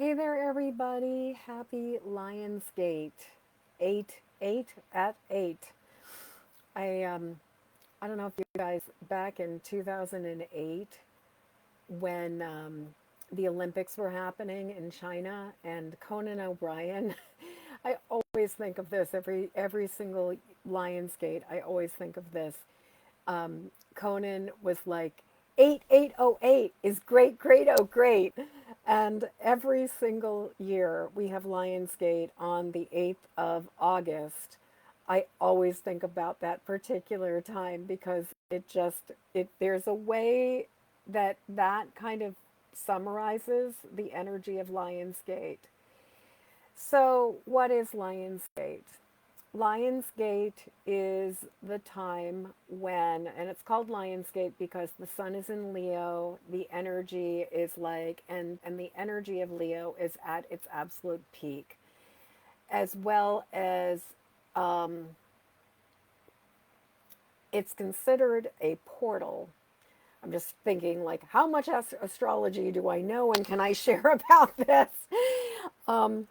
Hey there, everybody. Happy Lionsgate. 8 I I don't know if you guys back in 2008 when the Olympics were happening in China and Conan O'Brien. I always think of this every single Lionsgate. I always think of this. Conan was like, 8808 is great, great, oh, great. And every single year we have Lionsgate on the 8th of August. I always think about that particular time because there's a way that that kind of summarizes the energy of Lionsgate. So, what is Lionsgate? Lionsgate is the time when, and it's called Lionsgate because the sun is in Leo, the energy is like, and the energy of Leo is at its absolute peak, as well as it's considered a portal. I'm just thinking, like, how much astrology do I know and can I share about this? Um,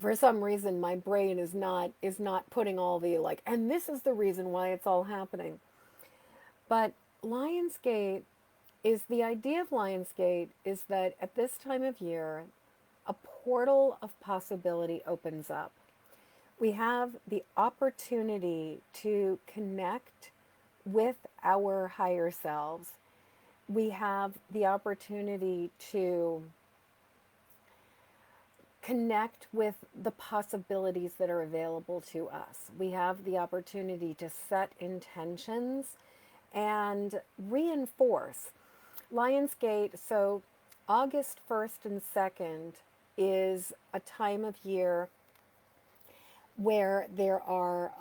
for some reason my brain is not putting all the like, and this is the reason why it's all happening. But Lionsgate is the idea of Lionsgate is that at this time of year a portal of possibility opens up. We have the opportunity to connect with our higher selves. We have the opportunity to connect with the possibilities that are available to us. We have the opportunity to set intentions and reinforce. Lionsgate, so August 1st and 2nd is a time of year where there are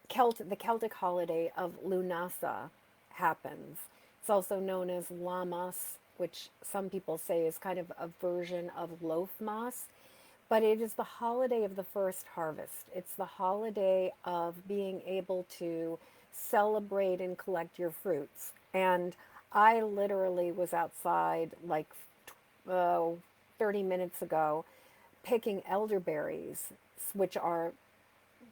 the Celtic holiday of Lunasa happens. It's also known as Lammas, which some people say is kind of a version of Lothmas, but it is the holiday of the first harvest. It's the holiday of being able to celebrate and collect your fruits. And I literally was outside like uh, 30 minutes ago picking elderberries, which are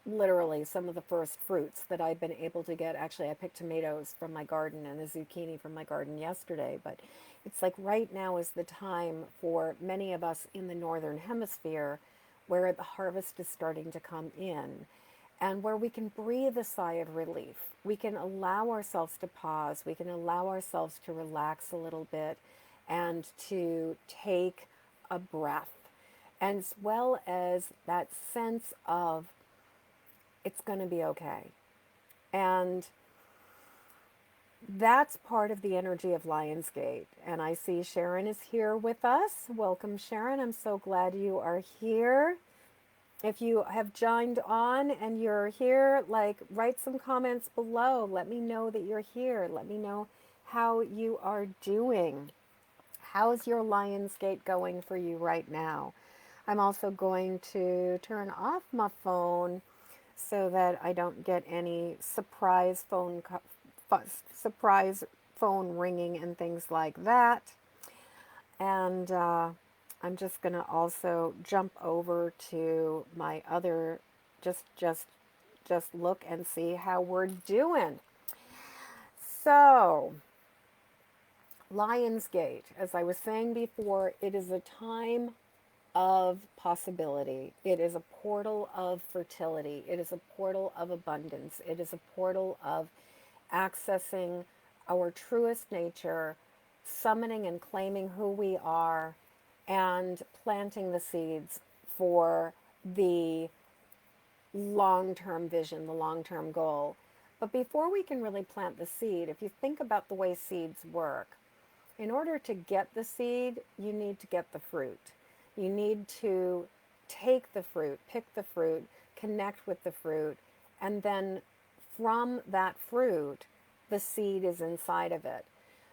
literally some of the first fruits that I've been able to get. Actually, I picked tomatoes from my garden and a zucchini from my garden yesterday, but it's like right now is the time for many of us in the northern hemisphere where the harvest is starting to come in and where we can breathe a sigh of relief. We can allow ourselves to pause, we can allow ourselves to relax a little bit and to take a breath, as well as that sense of it's going to be okay. And that's part of the energy of Lionsgate. And I see Sharon is here with us. Welcome, Sharon. I'm so glad you are here. If you have joined on and you're here, like, write some comments below. Let me know that you're here. Let me know how you are doing. How's your Lionsgate going for you right now? I'm also going to turn off my phone so that I don't get any surprise phone ringing and things like that. And I'm just going to also jump over to my other just look and see how we're doing. So, Lionsgate, as I was saying before, it is a time of possibility. It is a portal of fertility. It is a portal of abundance. It is a portal of accessing our truest nature, summoning and claiming who we are, and planting the seeds for the long term vision, the long term goal. But before we can really plant the seed, if you think about the way seeds work, in order to get the seed, you need to get the fruit. You need to take the fruit, pick the fruit, connect with the fruit, and then from that fruit, the seed is inside of it.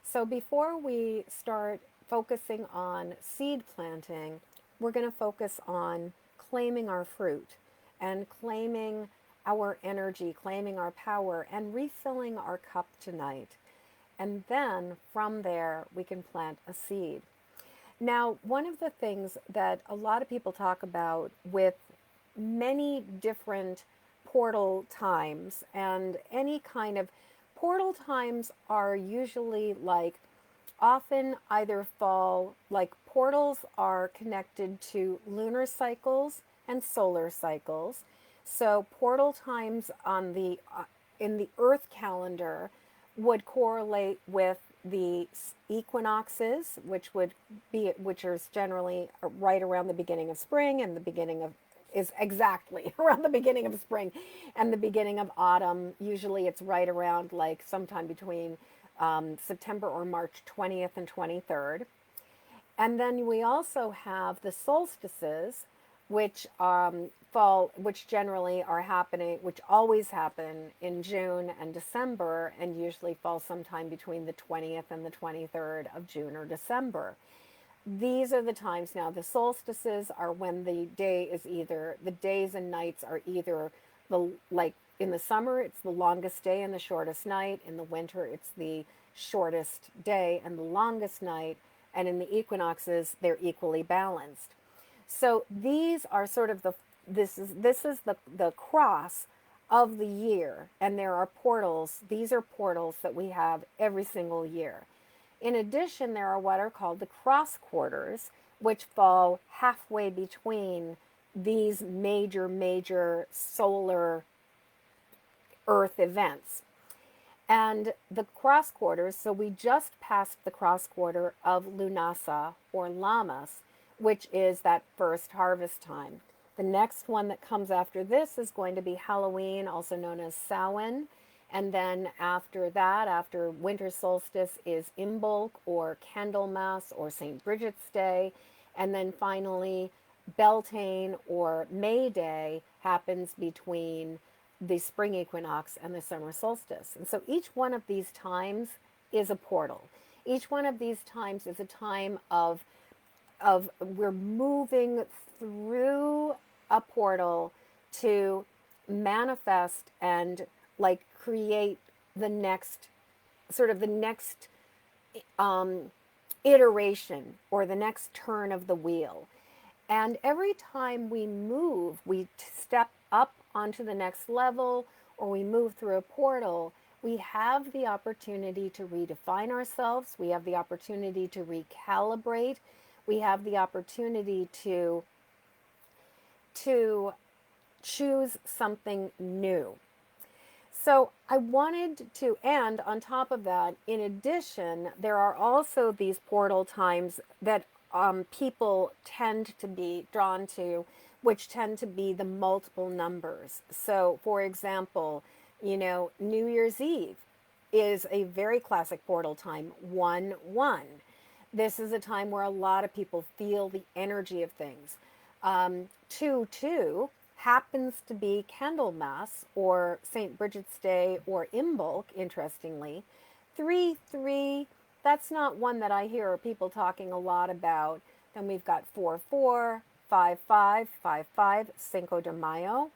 So before we start focusing on seed planting, we're going to focus on claiming our fruit and claiming our energy, claiming our power, and refilling our cup tonight. And then from there, we can plant a seed. Now, one of the things that a lot of people talk about with many different portal times, and any kind of portal times are usually like often either fall, like portals are connected to lunar cycles and solar cycles. So portal times on the in the earth calendar would correlate with the equinoxes, which is generally right around the beginning of spring and the beginning of is exactly around the beginning of spring and the beginning of autumn. Usually it's right around like sometime between September or March 20th and 23rd. And then we also have the solstices, which which generally are happening, which always happen in June and December, and usually fall sometime between the 20th and the 23rd of June or December. These are the times now. The solstices are when the days and nights are either like in the summer, it's the longest day and the shortest night. In the winter, it's the shortest day and the longest night. And in the equinoxes, they're equally balanced. So these are sort of this is the cross of the year, and there are portals. These are portals that we have every single year. In addition, there are what are called the cross quarters, which fall halfway between these major solar Earth events. And the cross quarters, so we just passed the cross quarter of Lunasa or Lammas, which is that first harvest time. The next one that comes after this is going to be Halloween, also known as Samhain. And then after that, after winter solstice, is Imbolc or Candlemas or St. Bridget's Day. And then finally, Beltane or May Day happens between the spring equinox and the summer solstice. And so each one of these times is a portal. Each one of these times is a time of we're moving through a portal to manifest and like create the next iteration or the next turn of the wheel. And every time we move, we step up onto the next level or we move through a portal, we have the opportunity to redefine ourselves. We have the opportunity to recalibrate. We have the opportunity to choose something new. So I wanted to, and on top of that, in addition, there are also these portal times that people tend to be drawn to, which tend to be the multiple numbers. So, for example, New Year's Eve is a very classic portal time, 1-1. This is a time where a lot of people feel the energy of things. 2-2 happens to be Candlemas or St. Bridget's Day or Imbolc, interestingly. 3-3, that's not one that I hear people talking a lot about. Then we've got 4-4, 5-5, 5-5, Cinco de Mayo.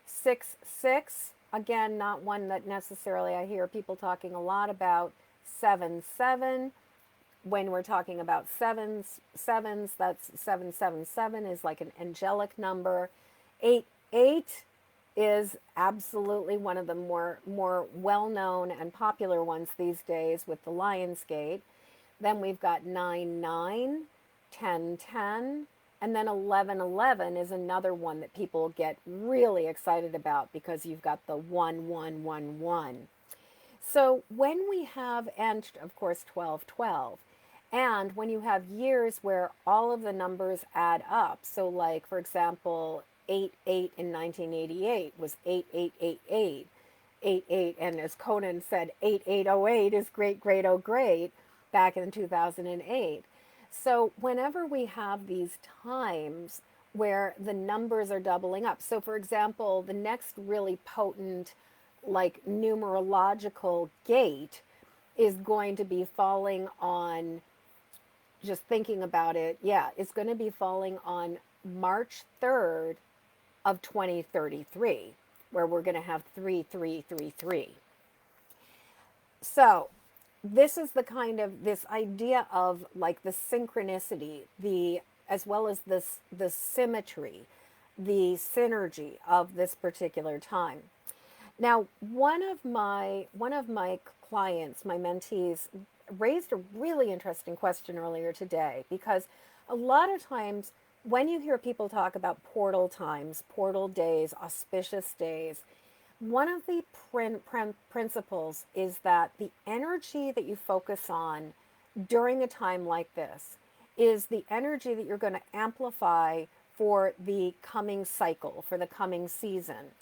6-6, again, not one that necessarily I hear people talking a lot about. 7-7, when we're talking about sevens, that's 777 is like an angelic number. 8-8 is absolutely one of the more well-known and popular ones these days with the Lionsgate. Then we've got 9-9, 10-10, and then 11-11 is another one that people get really excited about because you've got the 1-1-1-1. So when we have, and of course 12-12, and when you have years where all of the numbers add up, so like for example 8-8 in 1988 was 8888, 88, and as Conan said, 8808 is great, great, oh great, back in 2008. So whenever we have these times where the numbers are doubling up, so for example, the next really potent like numerological gate is going to be falling on, just thinking about it, it's going to be falling on March 3rd of 2033, where we're going to have 3333. So this is the kind of this idea of like the synchronicity, the as well as this the symmetry, the synergy of this particular time. Now, one of my clients, my mentees, raised a really interesting question earlier today, because a lot of times when you hear people talk about portal times, portal days, auspicious days, one of the principles is that the energy that you focus on during a time like this is the energy that you're going to amplify for the coming cycle, for the coming season.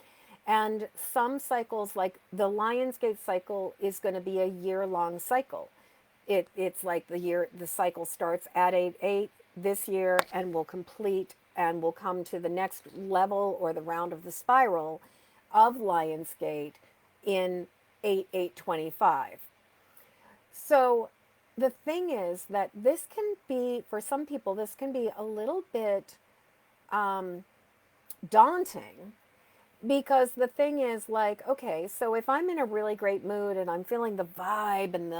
And some cycles, like the Lionsgate cycle, is going to be a year-long cycle. It's like the cycle starts at 8/8 this year and will complete and will come to the next level or the round of the spiral of Lionsgate in 8/8/25. So the thing is that this can be, for some people, this can be a little bit daunting, because the thing is, like, okay, so if I'm in a really great mood and I'm feeling the vibe and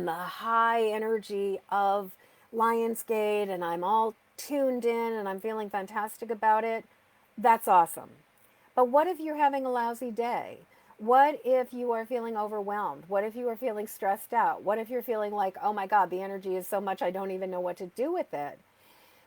the high energy of Lionsgate and I'm all tuned in and I'm feeling fantastic about it, that's awesome. But what if you're having a lousy day? What if you are feeling overwhelmed? What if you are feeling stressed out? What if you're feeling like, oh my God, the energy is so much I don't even know what to do with it?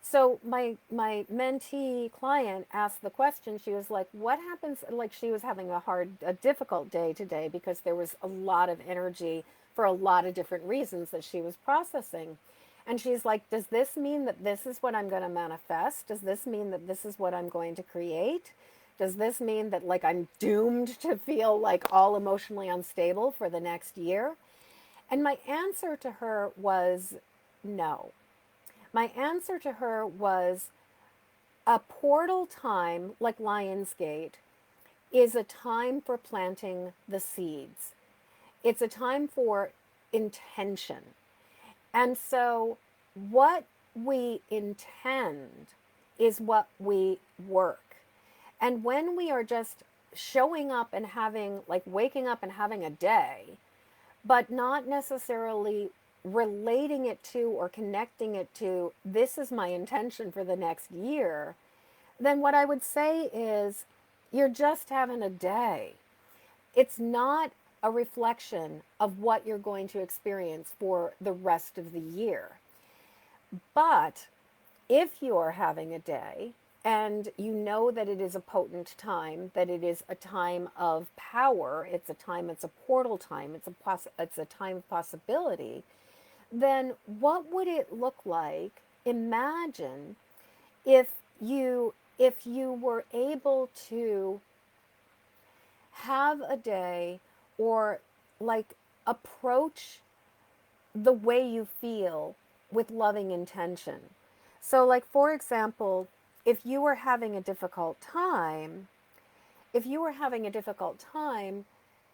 So my mentee client asked the question. She was like, what happens? Like, she was having a difficult day today because there was a lot of energy for a lot of different reasons that she was processing. And she's like, does this mean that this is what I'm going to manifest? Does this mean that this is what I'm going to create? Does this mean that, like, I'm doomed to feel like all emotionally unstable for the next year? And my answer to her was no. My answer to her was, a portal time like Lionsgate is a time for planting the seeds. It's a time for intention. And so what we intend is what we work. And when we are just showing up and having, like, waking up and having a day, but not necessarily relating it to or connecting it to, this is my intention for the next year, then what I would say is, you're just having a day. It's not a reflection of what you're going to experience for the rest of the year. But if you're having a day and you know that it is a potent time, that it is a time of power, it's a portal time, it's a time of possibility, then what would it look like? Imagine if you were able to have a day, or like approach the way you feel with loving intention. So, like, for example, if you were having a difficult time,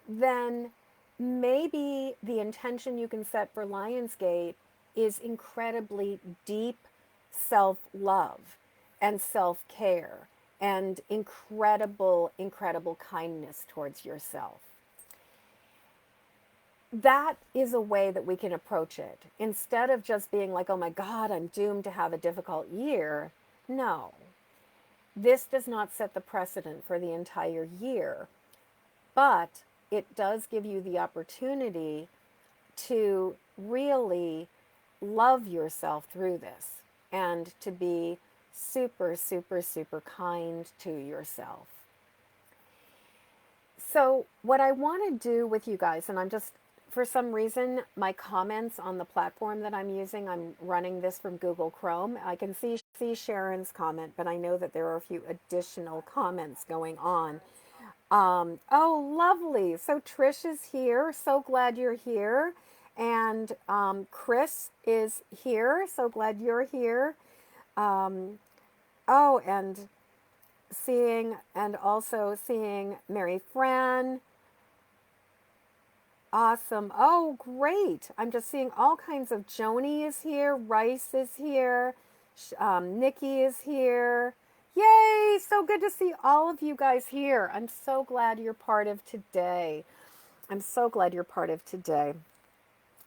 then maybe the intention you can set for Lionsgate is incredibly deep self-love and self-care and incredible, incredible kindness towards yourself. That is a way that we can approach it. Instead of just being like, oh my God, I'm doomed to have a difficult year. No, this does not set the precedent for the entire year, but it does give you the opportunity to really love yourself through this and to be super, super, super kind to yourself. So what I want to do with you guys, and I'm just, for some reason, my comments on the platform that I'm using, I'm running this from Google Chrome. I can see Sharon's comment, but I know that there are a few additional comments going on. Oh, lovely. So Trish is here. So glad you're here. And Chris is here. So glad you're here. Oh, and also seeing Mary Fran. Awesome. Oh, great. I'm just seeing all kinds of, Joni is here. Rice is here. Nikki is here. Yay! So good to see all of you guys here. I'm so glad you're part of today. I'm so glad you're part of today.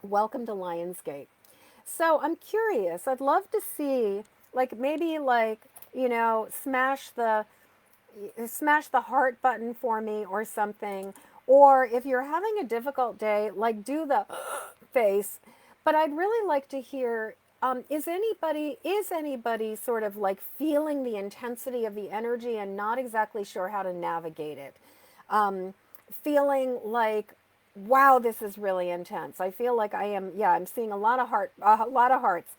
Welcome to Lionsgate. So I'm curious. I'd love to see, like, maybe, like, smash the heart button for me or something. Or if you're having a difficult day, like, do the face. But I'd really like to hear, is anybody sort of like feeling the intensity of the energy and not exactly sure how to navigate it? Feeling like, wow, this is really intense. I feel like I am, yeah, I'm seeing a lot of hearts.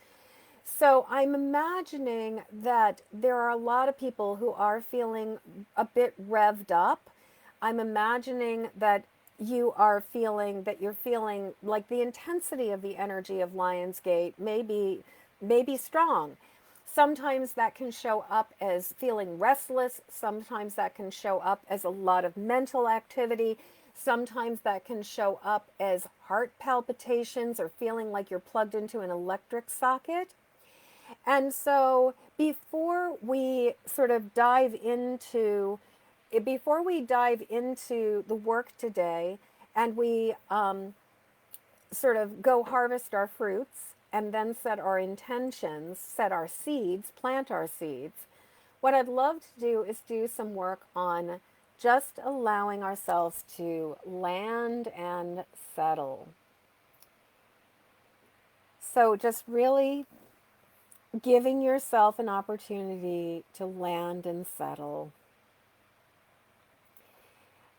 So I'm imagining that there are a lot of people who are feeling a bit revved up. I'm imagining that you're feeling like the intensity of the energy of Lionsgate may be strong. Sometimes that can show up as feeling restless. Sometimes that can show up as a lot of mental activity. Sometimes that can show up as heart palpitations or feeling like you're plugged into an electric socket. And so before we dive into the work today, and we sort of go harvest our fruits and then set our intentions, set our seeds, plant our seeds, what I'd love to do is do some work on just allowing ourselves to land and settle. So just really giving yourself an opportunity to land and settle.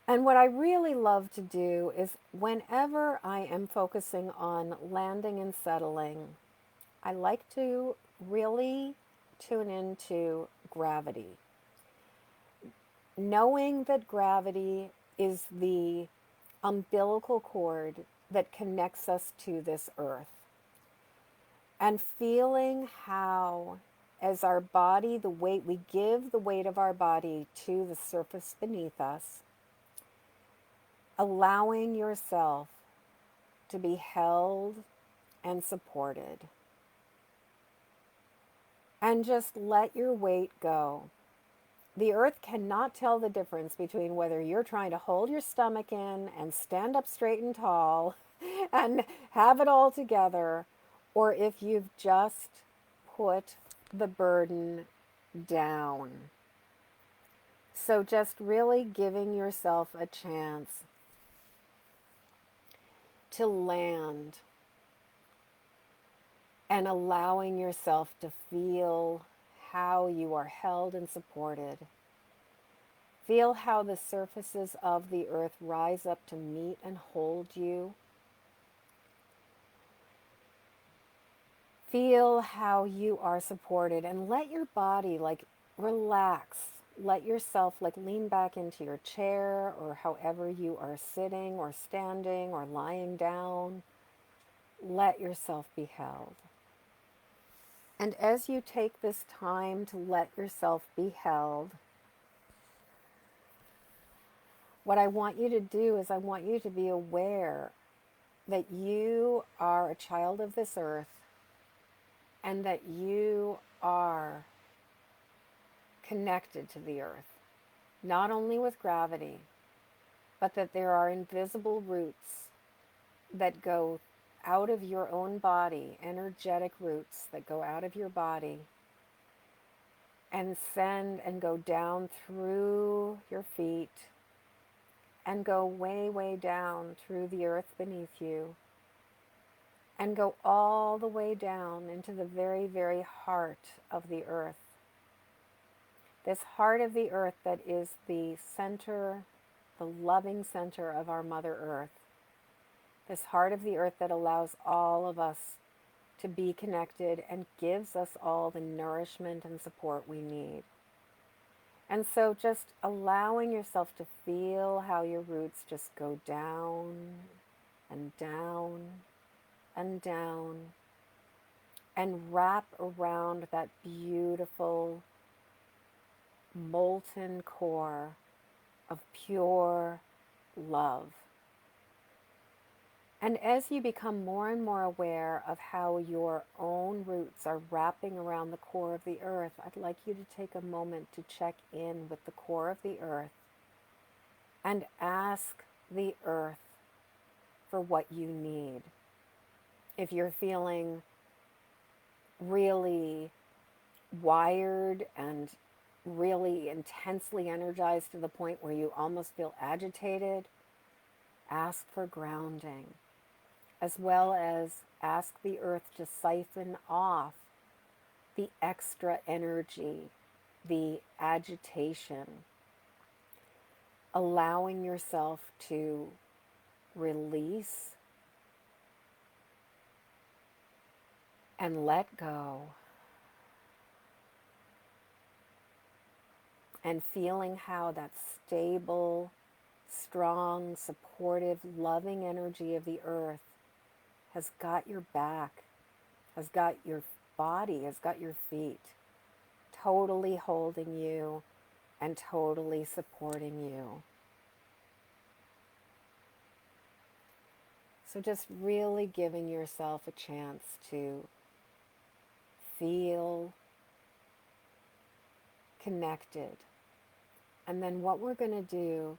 And what I really love to do is whenever I am focusing on landing and settling, I like to really tune into gravity. Knowing that gravity is the umbilical cord that connects us to this earth. And feeling how, as our body, we give the weight of our body to the surface beneath us, allowing yourself to be held and supported. And just let your weight go. The earth cannot tell the difference between whether you're trying to hold your stomach in and stand up straight and tall and have it all together, or if you've just put the burden down. So just really giving yourself a chance to land and allowing yourself to feel how you are held and supported. Feel how the surfaces of the earth rise up to meet and hold you. Feel how you are supported and let your body like relax. Let yourself like lean back into your chair or however you are sitting or standing or lying down. Let yourself be held. And as you take this time to let yourself be held, what I want you to do is I want you to be aware that you are a child of this earth and that you are connected to the earth, not only with gravity, but that there are invisible roots that go out of your own body, energetic roots that go out of your body and send and go down through your feet and go way, way down through the earth beneath you and go all the way down into the very, very heart of the earth. This heart of the earth that is the center, the loving center of our Mother Earth. This heart of the earth that allows all of us to be connected and gives us all the nourishment and support we need. And so just allowing yourself to feel how your roots just go down and down and down and wrap around that beautiful molten core of pure love. And as you become more and more aware of how your own roots are wrapping around the core of the earth, I'd like you to take a moment to check in with the core of the earth and ask the earth for what you need. If you're feeling really wired and really intensely energized to the point where you almost feel agitated, ask for grounding, as well as ask the earth to siphon off the extra energy, the agitation, allowing yourself to release and let go, and feeling how that stable, strong, supportive, loving energy of the earth has got your back, has got your body, has got your feet, totally holding you and totally supporting you. So just really giving yourself a chance to feel connected. And then what we're going to do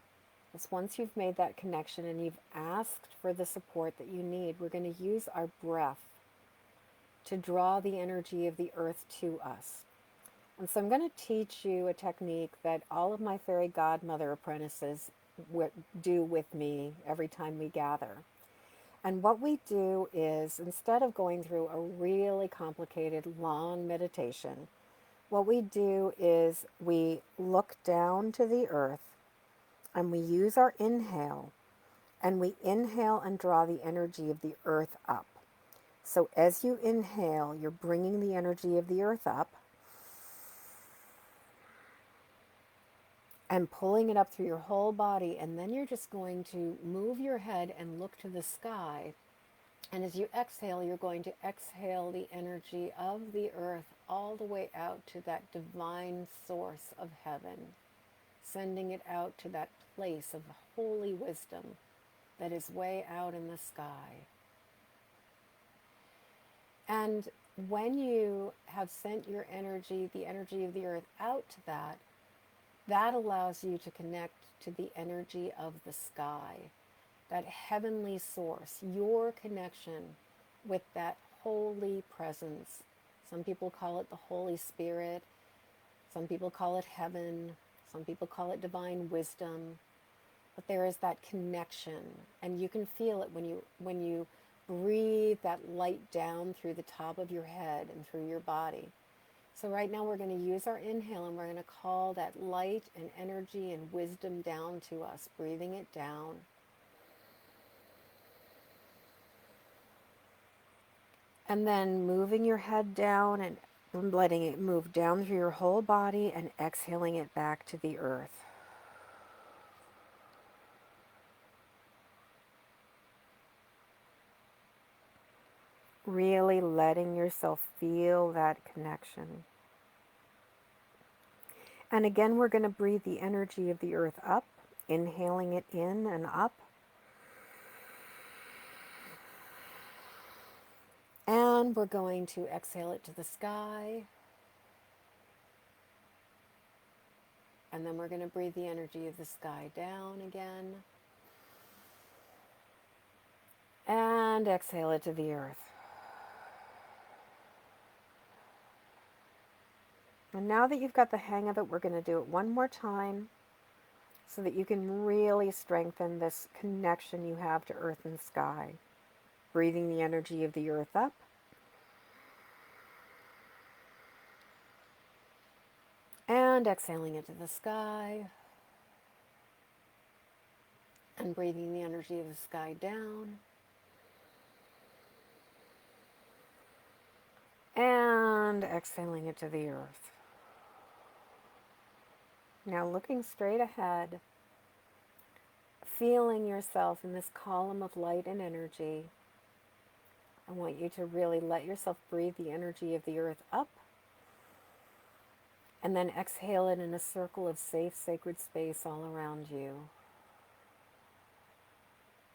is, once you've made that connection and you've asked for the support that you need, we're going to use our breath to draw the energy of the earth to us. And so I'm going to teach you a technique that all of my fairy godmother apprentices do with me every time we gather. And what we do is, instead of going through a really complicated, long meditation, what we do is we look down to the earth and we use our inhale, and we inhale and draw the energy of the earth up. So as you inhale, you're bringing the energy of the earth up and pulling it up through your whole body, and then you're just going to move your head and look to the sky. And as you exhale, you're going to exhale the energy of the earth all the way out to that divine source of heaven, sending it out to that place of holy wisdom that is way out in the sky. And when you have sent your energy, the energy of the earth, out to that, that allows you to connect to the energy of the sky, that heavenly source, your connection with that holy presence. Some people call it the Holy Spirit. Some people call it heaven. Some people call it divine wisdom. But there is that connection, and you can feel it when you breathe that light down through the top of your head and through your body. So right now we're going to use our inhale, and we're going to call that light and energy and wisdom down to us, breathing it down. And then moving your head down and letting it move down through your whole body and exhaling it back to the earth. Really letting yourself feel that connection. And again, we're going to breathe the energy of the earth up, inhaling it in and up. And we're going to exhale it to the sky. And then we're going to breathe the energy of the sky down again. And exhale it to the earth. And now that you've got the hang of it, we're going to do it one more time so that you can really strengthen this connection you have to earth and sky. Breathing the energy of the earth up. And exhaling it to the sky. And breathing the energy of the sky down. And exhaling it to the earth. Now looking straight ahead, feeling yourself in this column of light and energy. I want you to really let yourself breathe the energy of the earth up, and then exhale it in a circle of safe, sacred space all around you.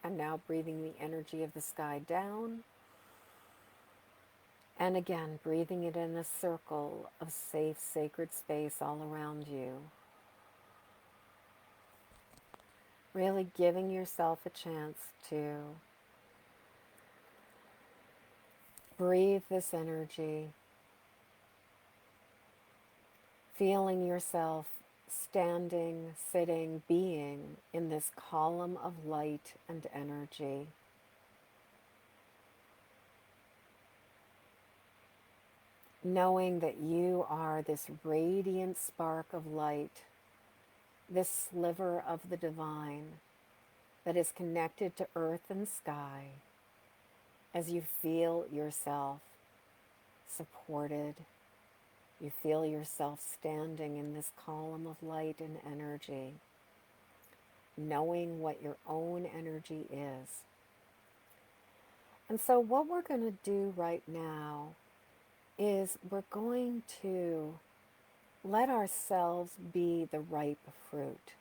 And now breathing the energy of the sky down, and again breathing it in a circle of safe, sacred space all around you. Really giving yourself a chance to Breathe this energy, feeling yourself standing, sitting, being in this column of light and energy. Knowing that you are this radiant spark of light, this sliver of the divine that is connected to earth and sky, as you feel yourself supported, you feel yourself standing in this column of light and energy, knowing what your own energy is. And so what we're going to do right now is we're going to let ourselves be the ripe fruit.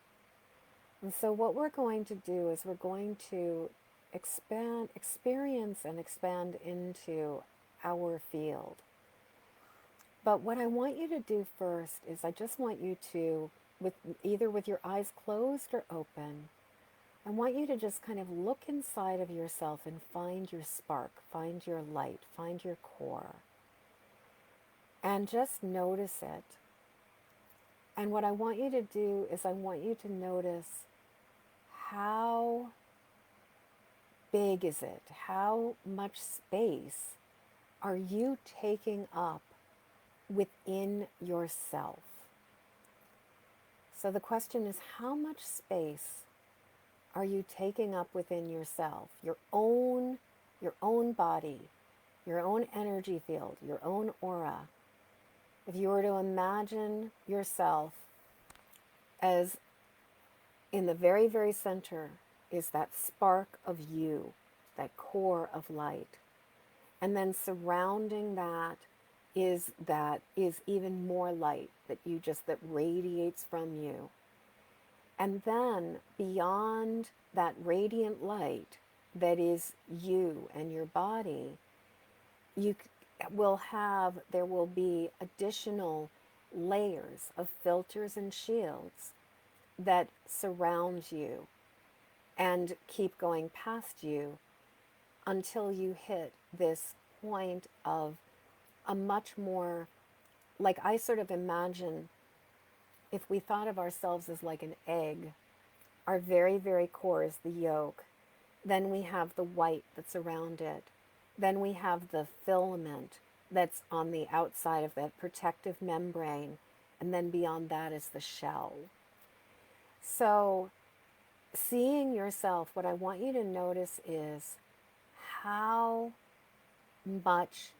And so what we're going to do is we're going to experience and expand into our field. But what I want you to do first is I just want you to, either with your eyes closed or open, I want you to just kind of look inside of yourself and find your spark, find your light, find your core, and just notice it. And what I want you to do is I want you to notice how big is it? How much space are you taking up within yourself? So the question is, how much space are you taking up within yourself? Your own body, your own energy field, your own aura. If you were to imagine yourself as in the very, very center is that spark of you, that core of light. And then surrounding that is even more light that radiates from you. And then beyond that radiant light that is you and your body, there will be additional layers of filters and shields that surround you and keep going past you until you hit this point of a much more, like I sort of imagine, if we thought of ourselves as like an egg, our very, very core is the yolk. Then we have the white that's around it. Then we have the filament that's on the outside of that protective membrane. And then beyond that is the shell. So seeing yourself, what I want you to notice is how much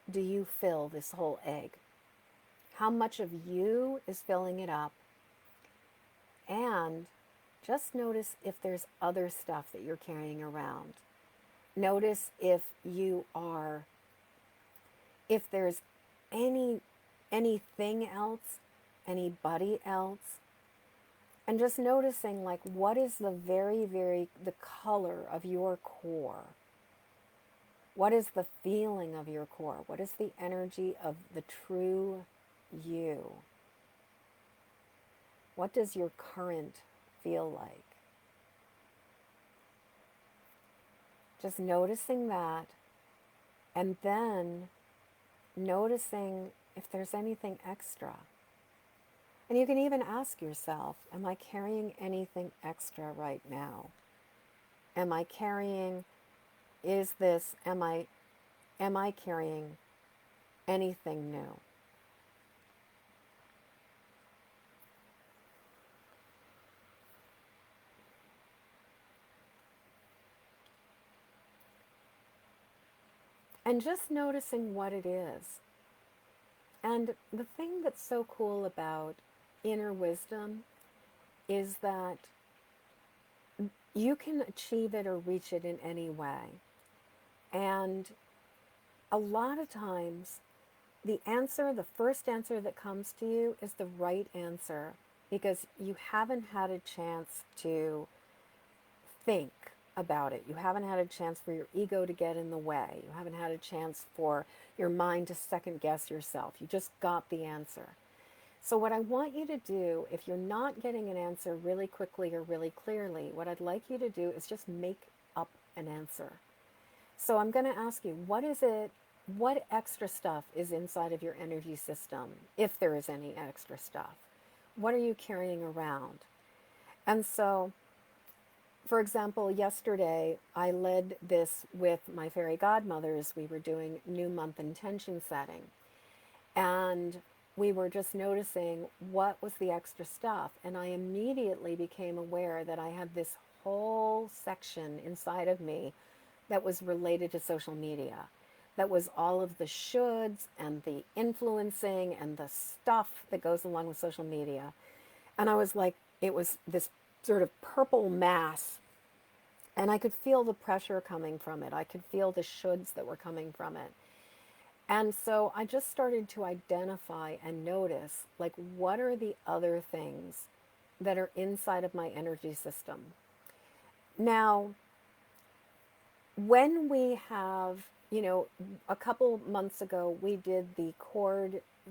do you fill this whole egg? How much of you is filling it up? And just notice if there's other stuff that you're carrying around. Notice if there's anything else, anybody else. And just noticing, like, what is the color of your core? What is the feeling of your core? What is the energy of the true you? What does your current feel like? Just noticing that, and then noticing if there's anything extra. And you can even ask yourself, am I carrying anything extra right now? Am I carrying carrying anything new? And just noticing what it is. And the thing that's so cool about inner wisdom is that you can achieve it or reach it in any way. And a lot of times, the first answer that comes to you is the right answer because you haven't had a chance to think about it. You haven't had a chance for your ego to get in the way. You haven't had a chance for your mind to second guess yourself. You just got the answer. So what I want you to do, if you're not getting an answer really quickly or really clearly, what I'd like you to do is just make up an answer. So I'm going to ask you, what is it what extra stuff is inside of your energy system, if there is any extra stuff. What are you carrying around? And so, for example, yesterday I led this with my fairy godmothers. We were doing new month intention setting. And we were just noticing what was the extra stuff. And I immediately became aware that I had this whole section inside of me that was related to social media. That was all of the shoulds and the influencing and the stuff that goes along with social media. And I was like, it was this sort of purple mass. And I could feel the pressure coming from it. I could feel the shoulds that were coming from it. And so I just started to identify and notice, like, what are the other things that are inside of my energy system? Now, when we have, a couple months ago, we did the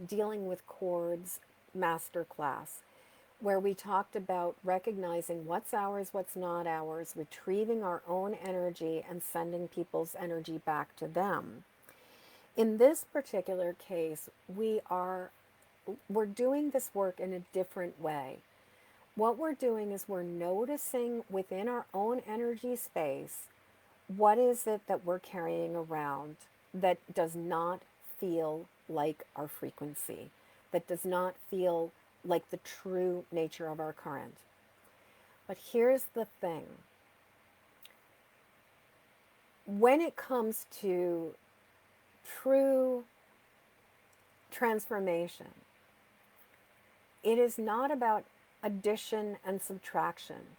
dealing with cords masterclass, where we talked about recognizing what's ours, what's not ours, retrieving our own energy and sending people's energy back to them. In this particular case, we're doing this work in a different way. What we're doing is we're noticing within our own energy space, what is it that we're carrying around that does not feel like our frequency, that does not feel like the true nature of our current. But here's the thing. When it comes to true transformation, it is not about addition and subtraction.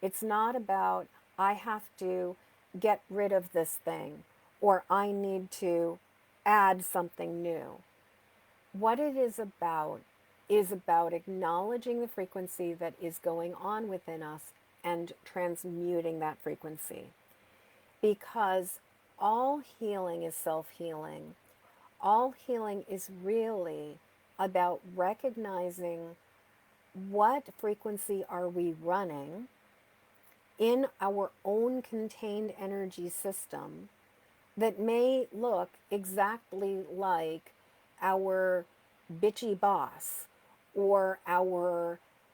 It's not about, I have to get rid of this thing, or I need to add something new. What it is about acknowledging the frequency that is going on within us and transmuting that frequency. Because all healing is self-healing. All healing is really about recognizing what frequency are we running in our own contained energy system that may look exactly like our bitchy boss or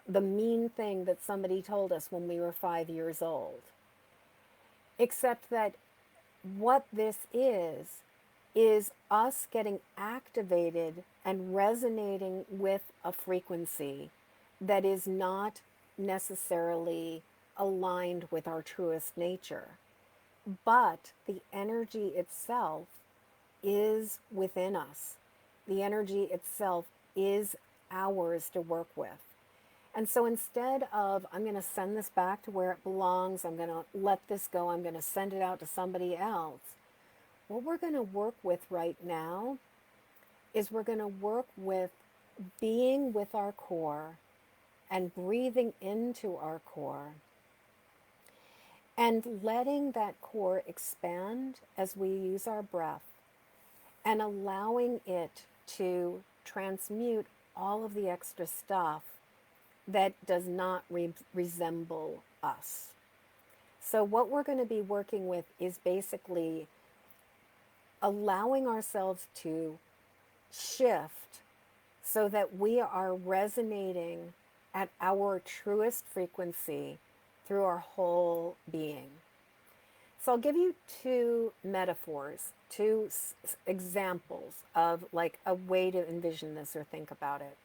the mean thing that somebody told us when we were 5 years old. Except that what this is us getting activated and resonating with a frequency that is not necessarily aligned with our truest nature. But the energy itself is within us. The energy itself is ours to work with. And so instead of, I'm going to send this back to where it belongs, I'm going to let this go, I'm going to send it out to somebody else, what we're going to work with right now is we're going to work with being with our core and breathing into our core and letting that core expand as we use our breath and allowing it to transmute all of the extra stuff that does not resemble us. So what we're going to be working with is basically allowing ourselves to shift so that we are resonating at our truest frequency through our whole being. So I'll give you two metaphors, two examples of like a way to envision this or think about it.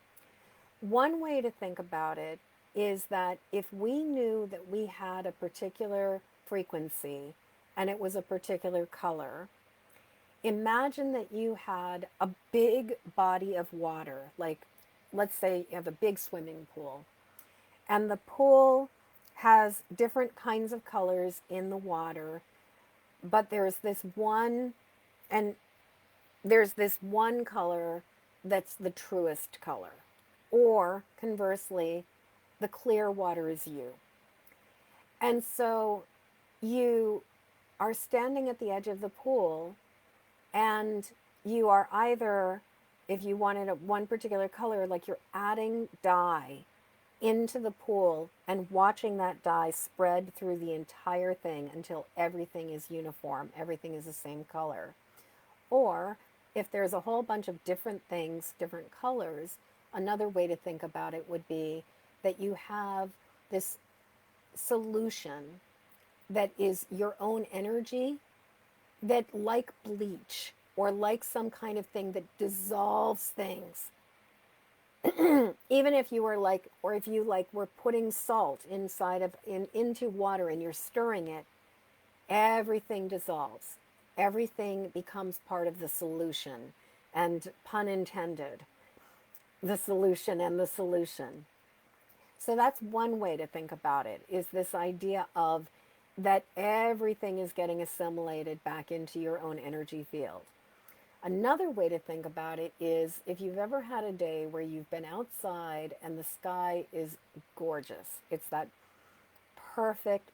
One way to think about it is that if we knew that we had a particular frequency and it was a particular color, imagine that you had a big body of water, like let's say you have a big swimming pool, and the pool has different kinds of colors in the water, but there's this one color that's the truest color. Or conversely, the clear water is you. And so you are standing at the edge of the pool and you are either, if you wanted one particular color, like you're adding dye into the pool and watching that dye spread through the entire thing until everything is uniform, everything is the same color. Or if there's a whole bunch of different things, different colors, another way to think about it would be that you have this solution that is your own energy, that, like bleach or like some kind of thing that dissolves things. Even if you were like, or if you like were putting salt into water and you're stirring it, everything dissolves. Everything becomes part of the solution. And pun intended, the solution and the solution. So that's one way to think about it, is this idea of that everything is getting assimilated back into your own energy field. Another way to think about it is if you've ever had a day where you've been outside and the sky is gorgeous. It's that perfect,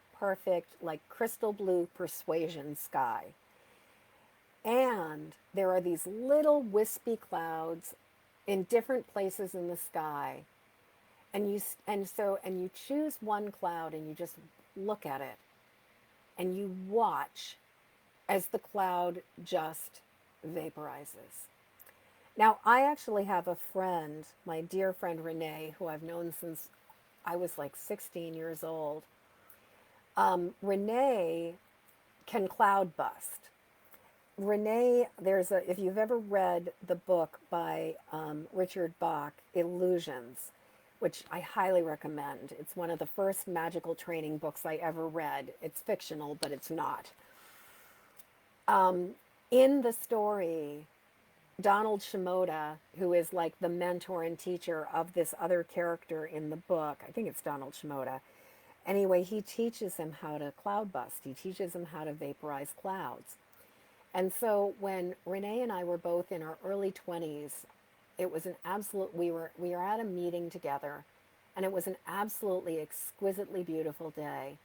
like crystal blue persuasion sky. And there are these little wispy clouds in different places in the sky. And you choose one cloud and you just look at it and you watch as the cloud just vaporizes. Now, I actually have a friend, my dear friend Renee, who I've known since I was like 16 years old. Renee can cloud bust. Renee, if you've ever read the book by Richard Bach, Illusions, which I highly recommend. It's one of the first magical training books I ever read. It's fictional, but it's not. In the story, Donald Shimoda, who is like the mentor and teacher of this other character in the book, I think it's Donald Shimoda. Anyway, he teaches him how to cloud bust. He teaches him how to vaporize clouds. And so when Renee and I were both in our early 20s, it was an absolute, we were at a meeting together, and it was an absolutely exquisitely beautiful day.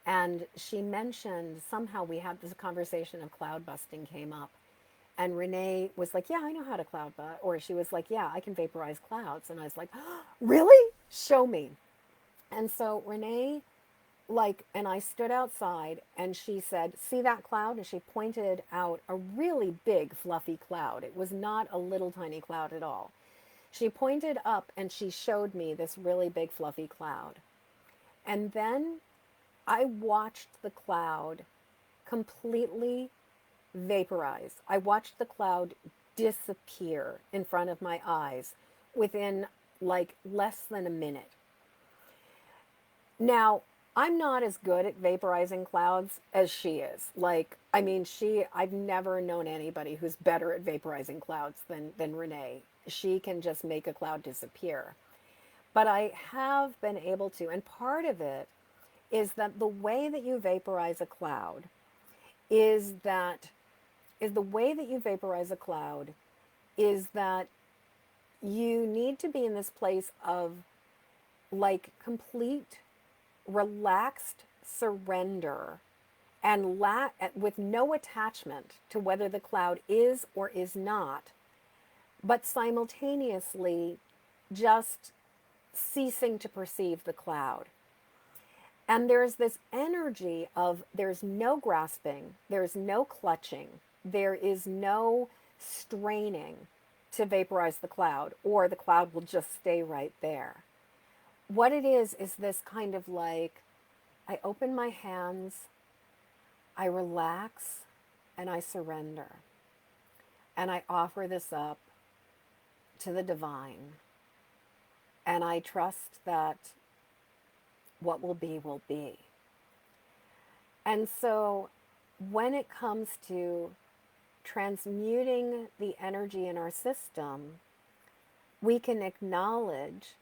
And she mentioned, somehow we had this conversation of cloud busting came up. And Renee was like, yeah, I know how to cloud bust. Or she was like, yeah, I can vaporize clouds. And I was like, oh, really? Show me. And so Renee, and I stood outside and she said, see that cloud? And she pointed out a really big fluffy cloud. It was not a little tiny cloud at all. She pointed up and she showed me this really big fluffy cloud. And then I watched the cloud completely vaporize. I watched the cloud disappear in front of my eyes within like less than a minute. Now, I'm not as good at vaporizing clouds as she is. I've never known anybody who's better at vaporizing clouds than Renee. She can just make a cloud disappear. But I have been able to, and part of it is that the way that you vaporize a cloud is that you need to be in this place of like complete relaxed surrender and with no attachment to whether the cloud is or is not, but simultaneously just ceasing to perceive the cloud. And there's this energy of there's no grasping, there's no clutching, there is no straining to vaporize the cloud, or the cloud will just stay right there. What it is this kind of like, I open my hands, I relax, and I surrender. And I offer this up to the divine. And I trust that what will be, will be. And so when it comes to transmuting the energy in our system, we can acknowledge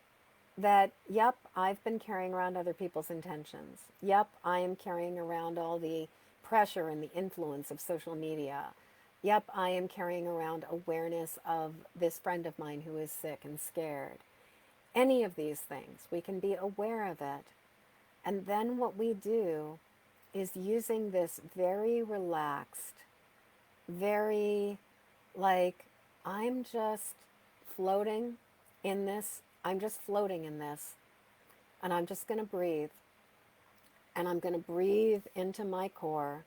that, yep, I've been carrying around other people's intentions. Yep, I am carrying around all the pressure and the influence of social media. Yep, I am carrying around awareness of this friend of mine who is sick and scared. Any of these things, we can be aware of it. And then what we do is using this very relaxed, very I'm just floating in this. I'm just floating in this. And I'm just going to breathe. And I'm going to breathe into my core.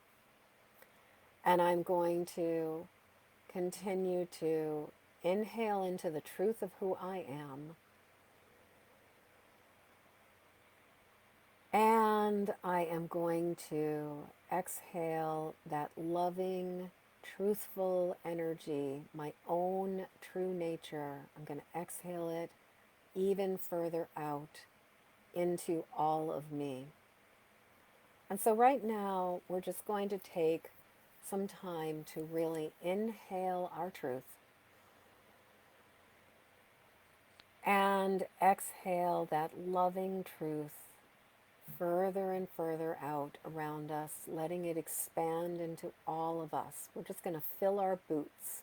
And I'm going to continue to inhale into the truth of who I am. And I am going to exhale that loving, truthful energy, my own true nature. I'm going to exhale it even further out into all of me. And so right now, we're just going to take some time to really inhale our truth and exhale that loving truth further and further out around us, letting it expand into all of us. We're just going to fill our boots.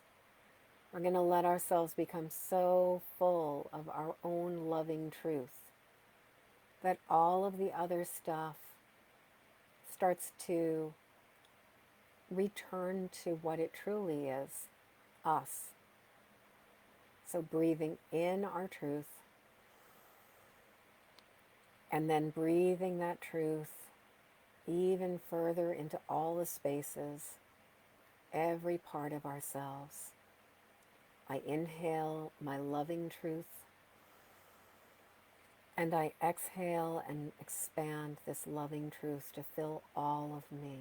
We're going to let ourselves become so full of our own loving truth that all of the other stuff starts to return to what it truly is, us. So breathing in our truth, and then breathing that truth even further into all the spaces, every part of ourselves. I inhale my loving truth, and I exhale and expand this loving truth to fill all of me.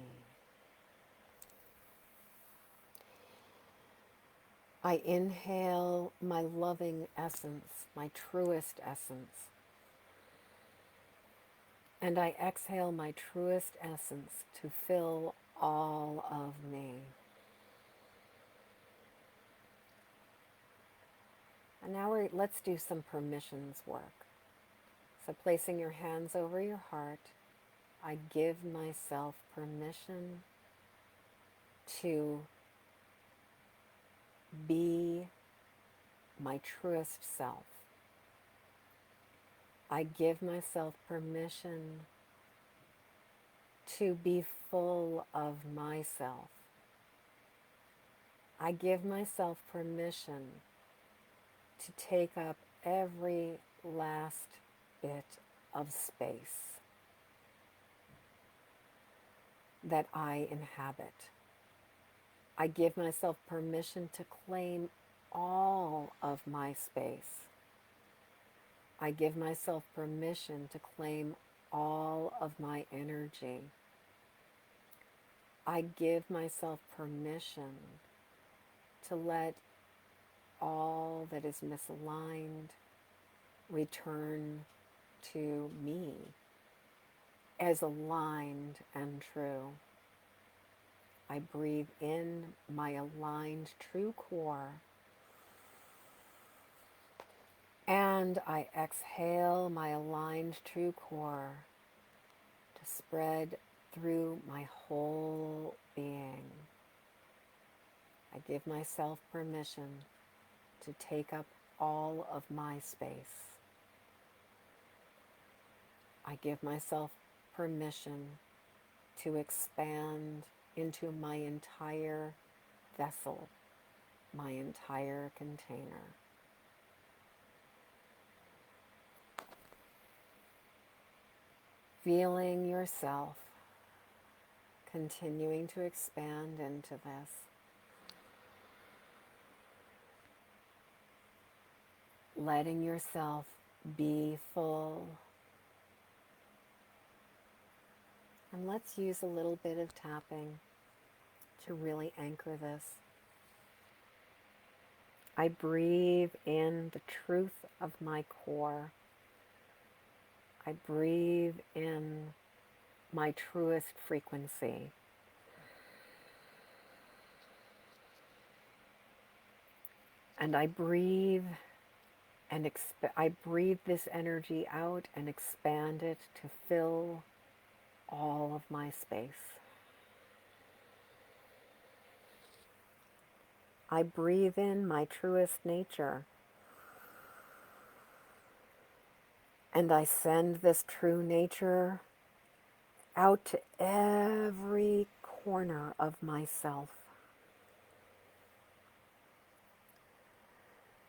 I inhale my loving essence, my truest essence. And I exhale my truest essence to fill all of me. And now let's do some permissions work. So placing your hands over your heart, I give myself permission to be my truest self. I give myself permission to be full of myself. I give myself permission to take up every last bit of space that I inhabit. I give myself permission to claim all of my space. I give myself permission to claim all of my energy. I give myself permission to let all that is misaligned return to me as aligned and true. I breathe in my aligned true core, and I exhale my aligned true core to spread through my whole being. I give myself permission to take up all of my space. I give myself permission to expand into my entire vessel, my entire container. Feeling yourself continuing to expand into this. Letting yourself be full. And let's use a little bit of tapping to really anchor this. I breathe in the truth of my core. I breathe in my truest frequency. And I breathe and I breathe this energy out and expand it to fill all of my space. I breathe in my truest nature, and I send this true nature out to every corner of myself.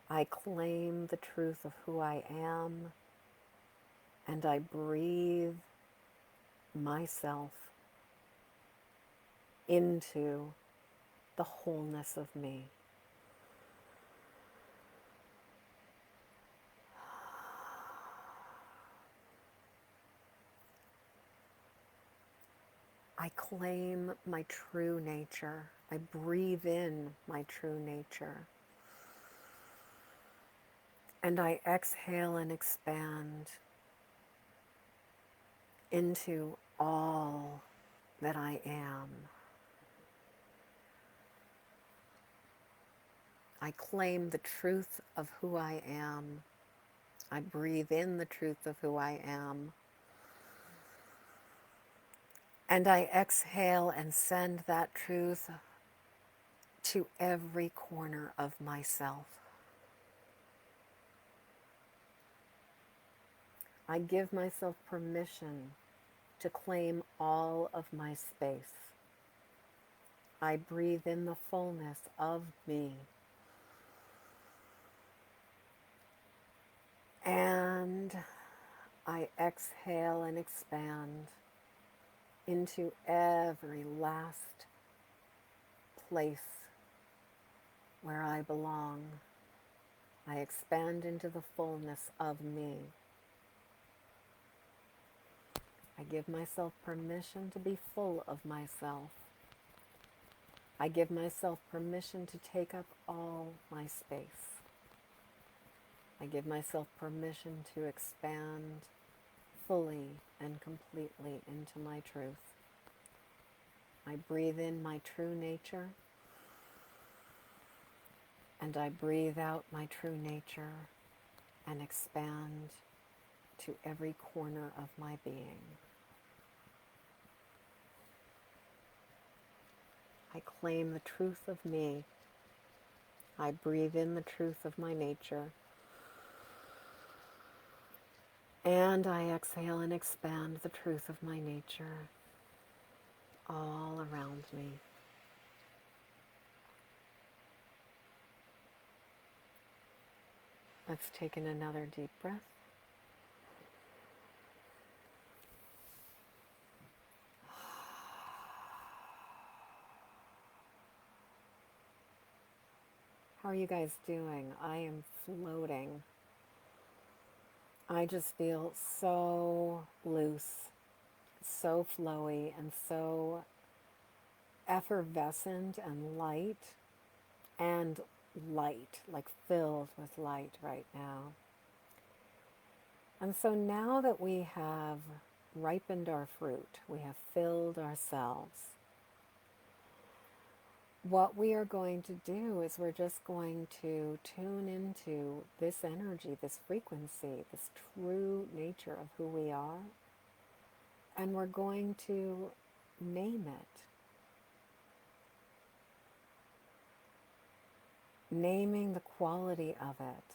I claim the truth of who I am, and I breathe myself into the wholeness of me. I claim my true nature. I breathe in my true nature. And I exhale and expand into all that I am. I claim the truth of who I am. I breathe in the truth of who I am. And I exhale and send that truth to every corner of myself. I give myself permission to claim all of my space. I breathe in the fullness of me. And I exhale and expand into every last place where I belong. I expand into the fullness of me. I give myself permission to be full of myself. I give myself permission to take up all my space. I give myself permission to expand fully and completely into my truth. I breathe in my true nature, and I breathe out my true nature and expand to every corner of my being. I claim the truth of me. I breathe in the truth of my nature. And I exhale and expand the truth of my nature all around me. Let's take in another deep breath. How are you guys doing? I am floating. I just feel so loose, so flowy, and so effervescent and light, like filled with light right now. And so now that we have ripened our fruit, we have filled ourselves, what we are going to do is we're just going to tune into this energy, this frequency, this true nature of who we are, and we're going to name it. Naming the quality of it.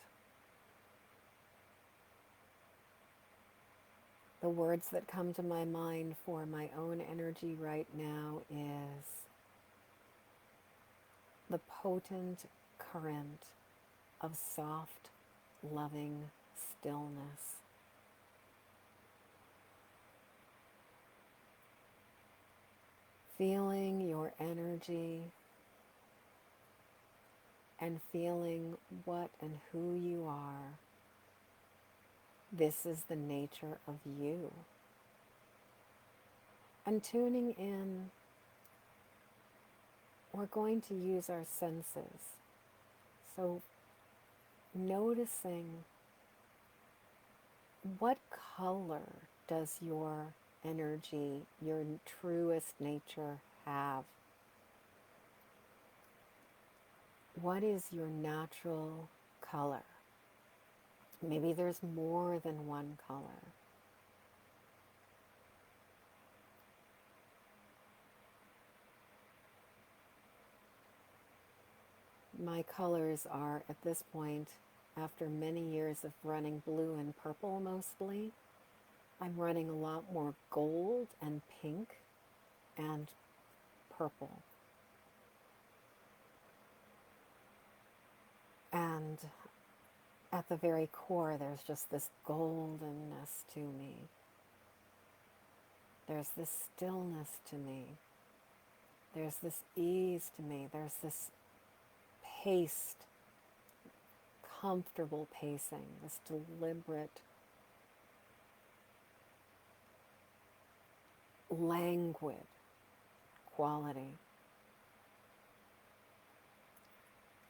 The words that come to my mind for my own energy right now is the potent current of soft, loving stillness. Feeling your energy and feeling what and who you are. This is the nature of you. And tuning in, we're going to use our senses. So noticing what color does your energy, your truest nature have? What is your natural color? Maybe there's more than one color. My colors are, at this point, after many years of running blue and purple mostly, I'm running a lot more gold and pink and purple. And at the very core, there's just this goldenness to me. There's this stillness to me. There's this ease to me. There's this paced, comfortable pacing, this deliberate, languid quality.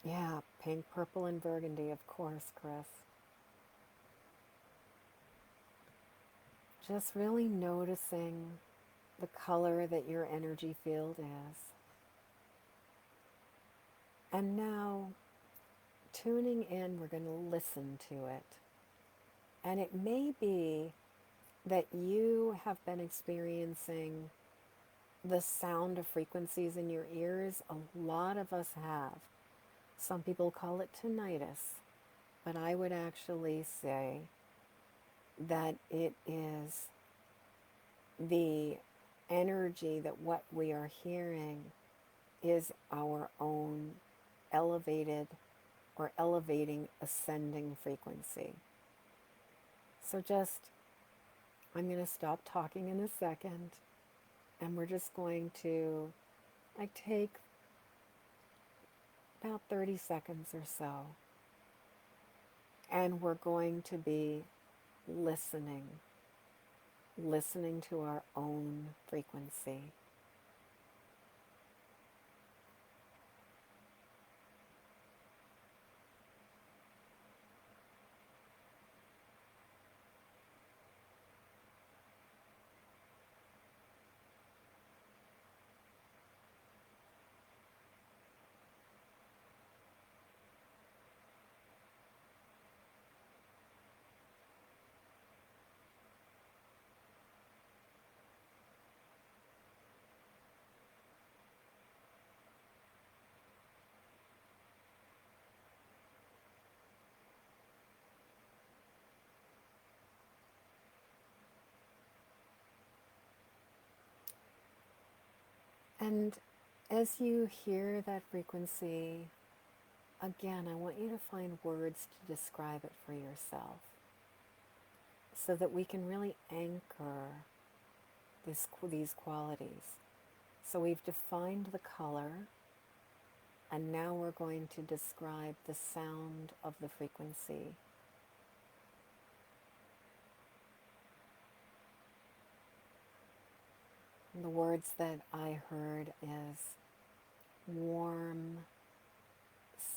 Yeah, pink, purple, and burgundy, of course, Chris. Just really noticing the color that your energy field is. And now, tuning in, we're going to listen to it. And it may be that you have been experiencing the sound of frequencies in your ears. A lot of us have. Some people call it tinnitus, but I would actually say that it is the energy that what we are hearing is our own elevated or elevating ascending frequency. So I'm going to stop talking in a second, and we're just going to take about 30 seconds or so, and we're going to be listening to our own frequency. And as you hear that frequency, again, I want you to find words to describe it for yourself so that we can really anchor these qualities. So we've defined the color, and now we're going to describe the sound of the frequency. And the words that I heard is warm,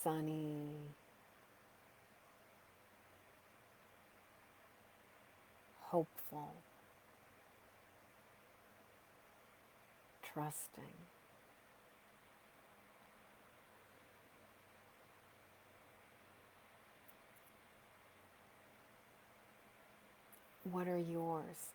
sunny, hopeful, trusting. What are yours?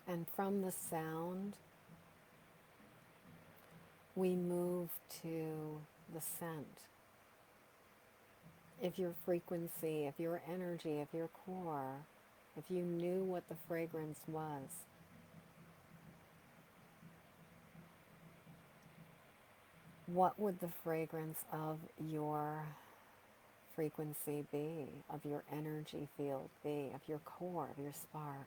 And from the sound, we move to the scent. If your frequency, if your energy, if your core, if you knew what the fragrance was, what would the fragrance of your frequency be, of your energy field be, of your core, of your spark?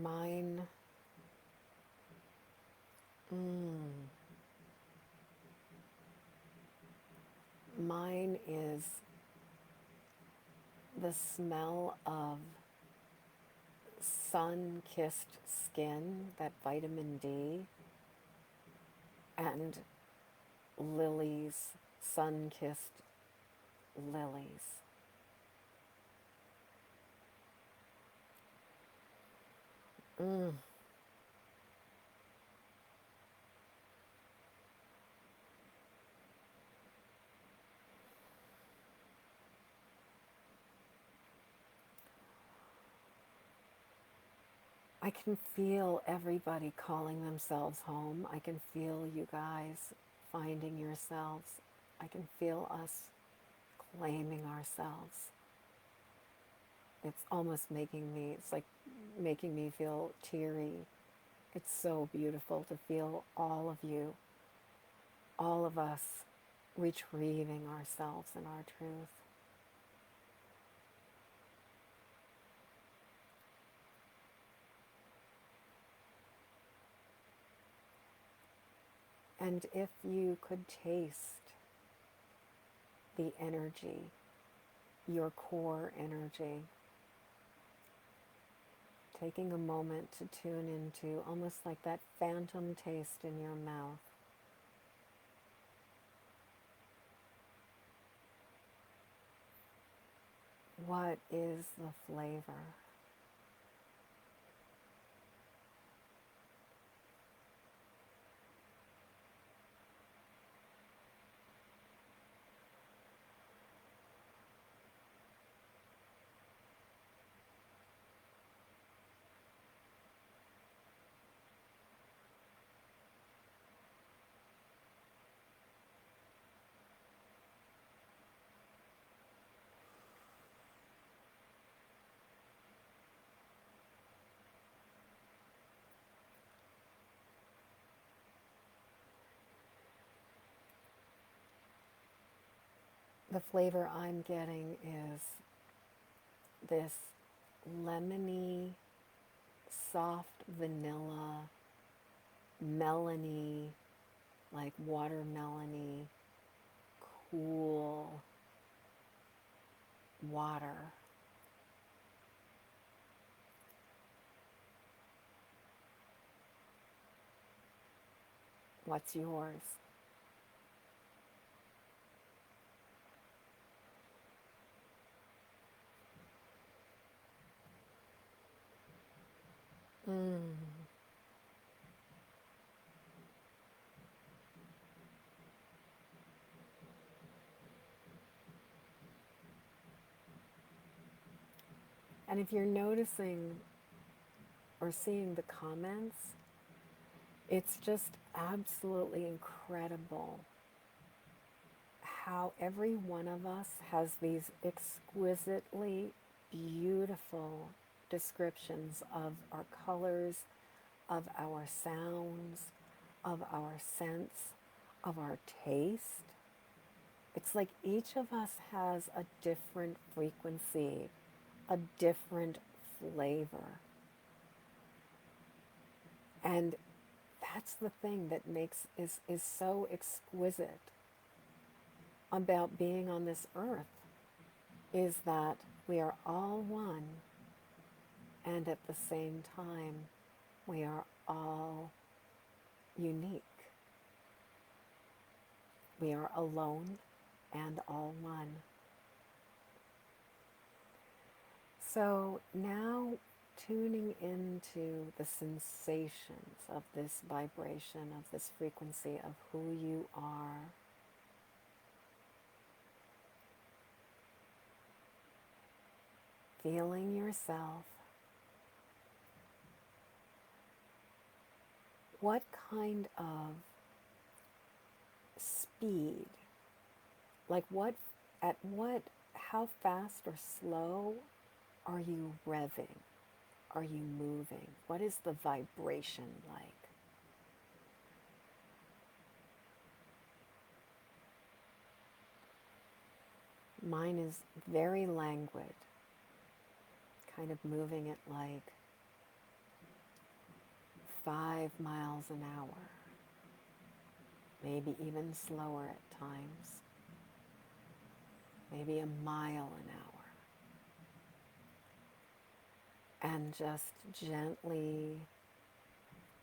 Mine, mine is the smell of sun-kissed skin, that vitamin D, and lilies, sun-kissed lilies. I can feel everybody calling themselves home. I can feel you guys finding yourselves. I can feel us claiming ourselves. It's almost it's like making me feel teary. It's so beautiful to feel all of you, all of us retrieving ourselves and our truth. And if you could taste the energy, your core energy, taking a moment to tune into almost like that phantom taste in your mouth. What is the flavor? The flavor I'm getting is this lemony, soft vanilla, melony, like watermelony, cool water. What's yours? Mm. And if you're noticing or seeing the comments, it's just absolutely incredible how every one of us has these exquisitely beautiful descriptions of our colors, of our sounds, of our sense, of our taste. It's like each of us has a different frequency, a different flavor. And that's the thing that is so exquisite about being on this earth, is that we are all one, and at the same time we are all unique. We are alone and all one. So now, tuning into the sensations of this vibration, of this frequency of who you are. Feeling yourself. What kind of speed, like how fast or slow are you revving? Are you moving? What is the vibration like? Mine is very languid, kind of moving at like 5 miles an hour, maybe even slower at times, maybe a mile an hour. And just gently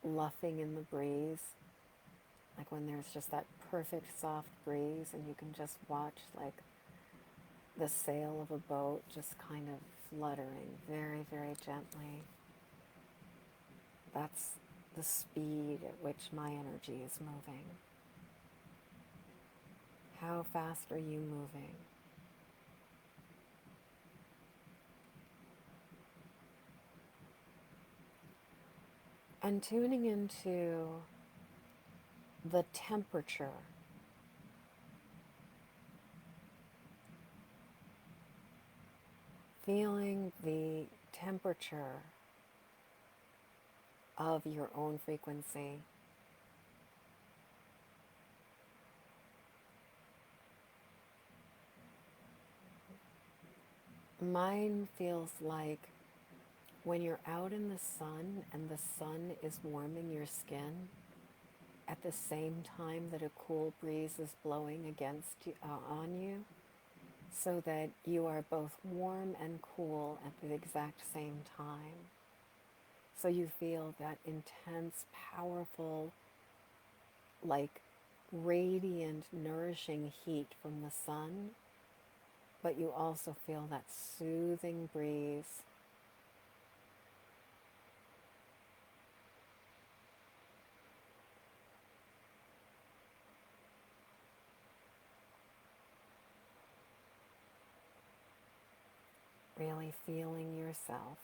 luffing in the breeze, like when there's just that perfect soft breeze and you can just watch like the sail of a boat just kind of fluttering very, very gently. That's the speed at which my energy is moving. How fast are you moving? And tuning into the temperature. Feeling the temperature of your own frequency. Mine feels like when you're out in the sun and the sun is warming your skin, at the same time that a cool breeze is blowing against you, on you, so that you are both warm and cool at the exact same time. So you feel that intense, powerful, like radiant, nourishing heat from the sun, but you also feel that soothing breeze. Really feeling yourself.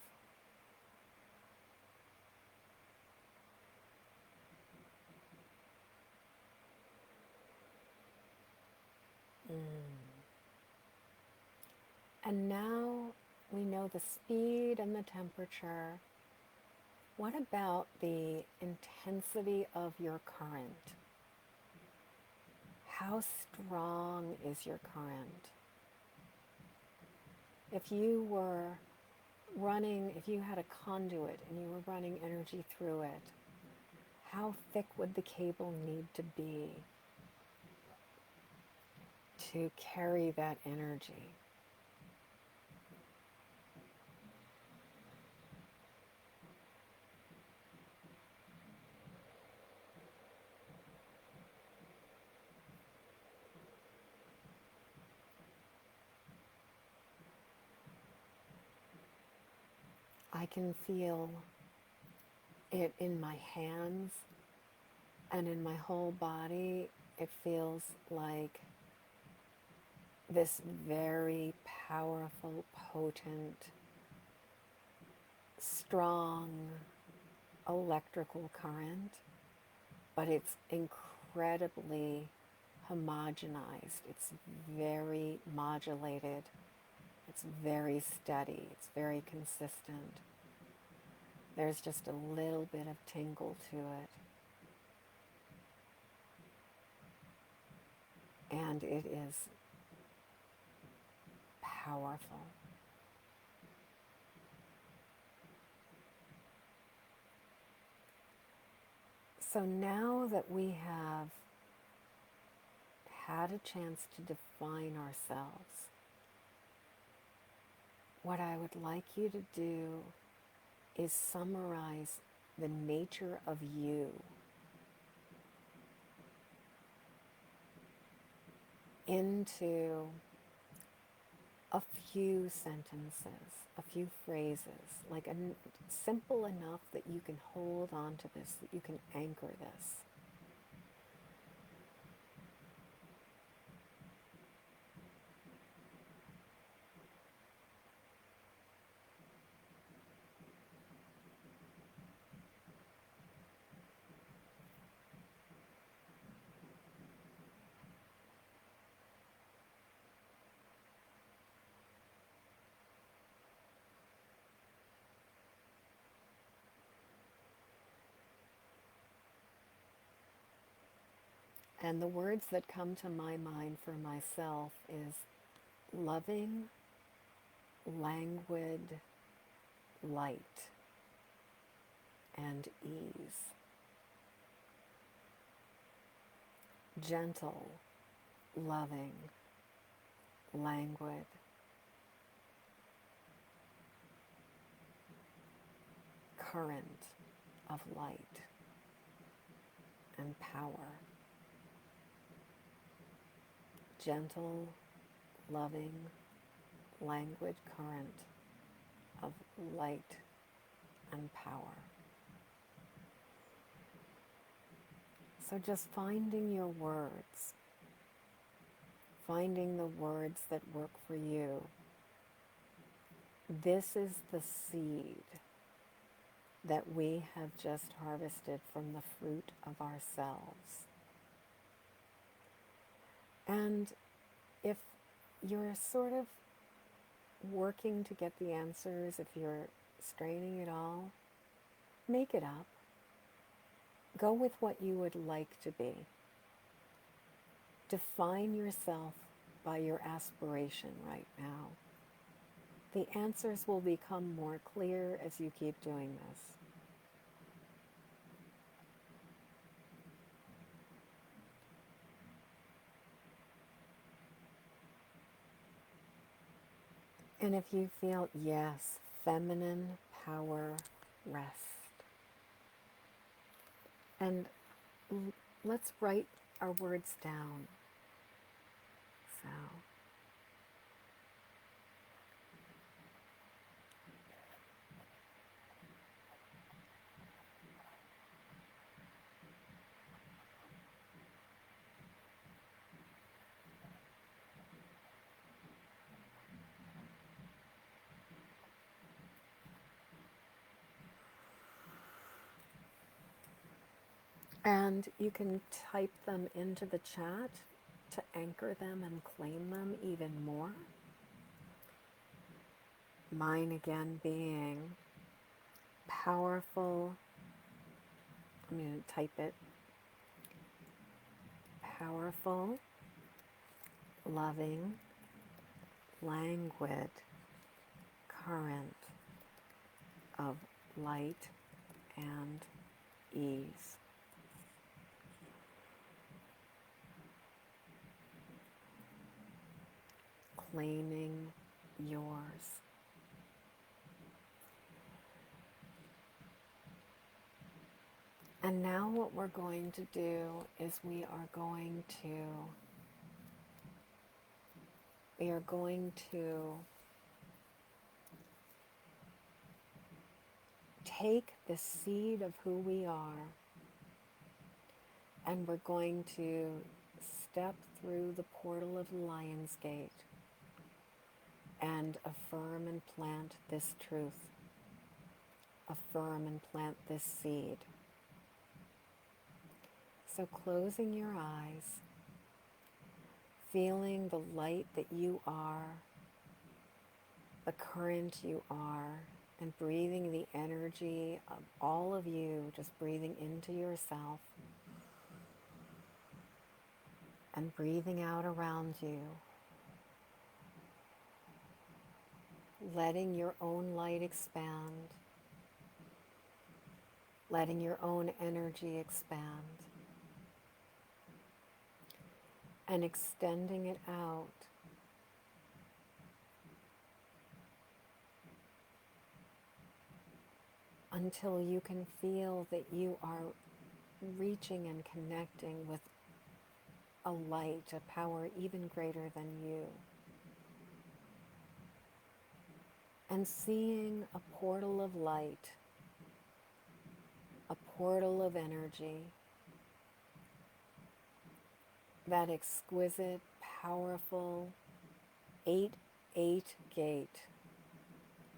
Mm. And now we know the speed and the temperature. What about the intensity of your current? How strong is your current? If you were running, if you had a conduit and you were running energy through it, how thick would the cable need to be to carry that energy? I can feel it in my hands and in my whole body. It feels like this very powerful, potent, strong electrical current, but it's incredibly homogenized. It's very modulated. It's very steady. It's very consistent. There's just a little bit of tingle to it. And it is powerful. So now that we have had a chance to define ourselves, what I would like you to do is summarize the nature of you into a few sentences, a few phrases, like simple enough that you can hold on to this, that you can anchor this. And the words that come to my mind for myself is loving, languid, light, and ease. Gentle, loving, languid, current of light and power. Gentle, loving, languid current of light and power. So just finding your words, finding the words that work for you. This is the seed that we have just harvested from the fruit of ourselves. And if you're sort of working to get the answers, if you're straining it all, make it up. Go with what you would like to be. Define yourself by your aspiration right now. The answers will become more clear as you keep doing this. And if you feel, yes, feminine power, rest. And let's write our words down. So, and you can type them into the chat to anchor them and claim them even more. Mine again being powerful. I'm going to type it. Powerful, loving, languid current of light and ease. Claiming yours. And now what we're going to do is we are going to take the seed of who we are, and we're going to step through the portal of Lion's Gate and affirm and plant this truth. Affirm and plant this seed. So closing your eyes, feeling the light that you are, the current you are, and breathing the energy of all of you, just breathing into yourself and breathing out around you, letting your own light expand, letting your own energy expand, and extending it out until you can feel that you are reaching and connecting with a light, a power even greater than you. And seeing a portal of light, a portal of energy, that exquisite, powerful 8-8 gate,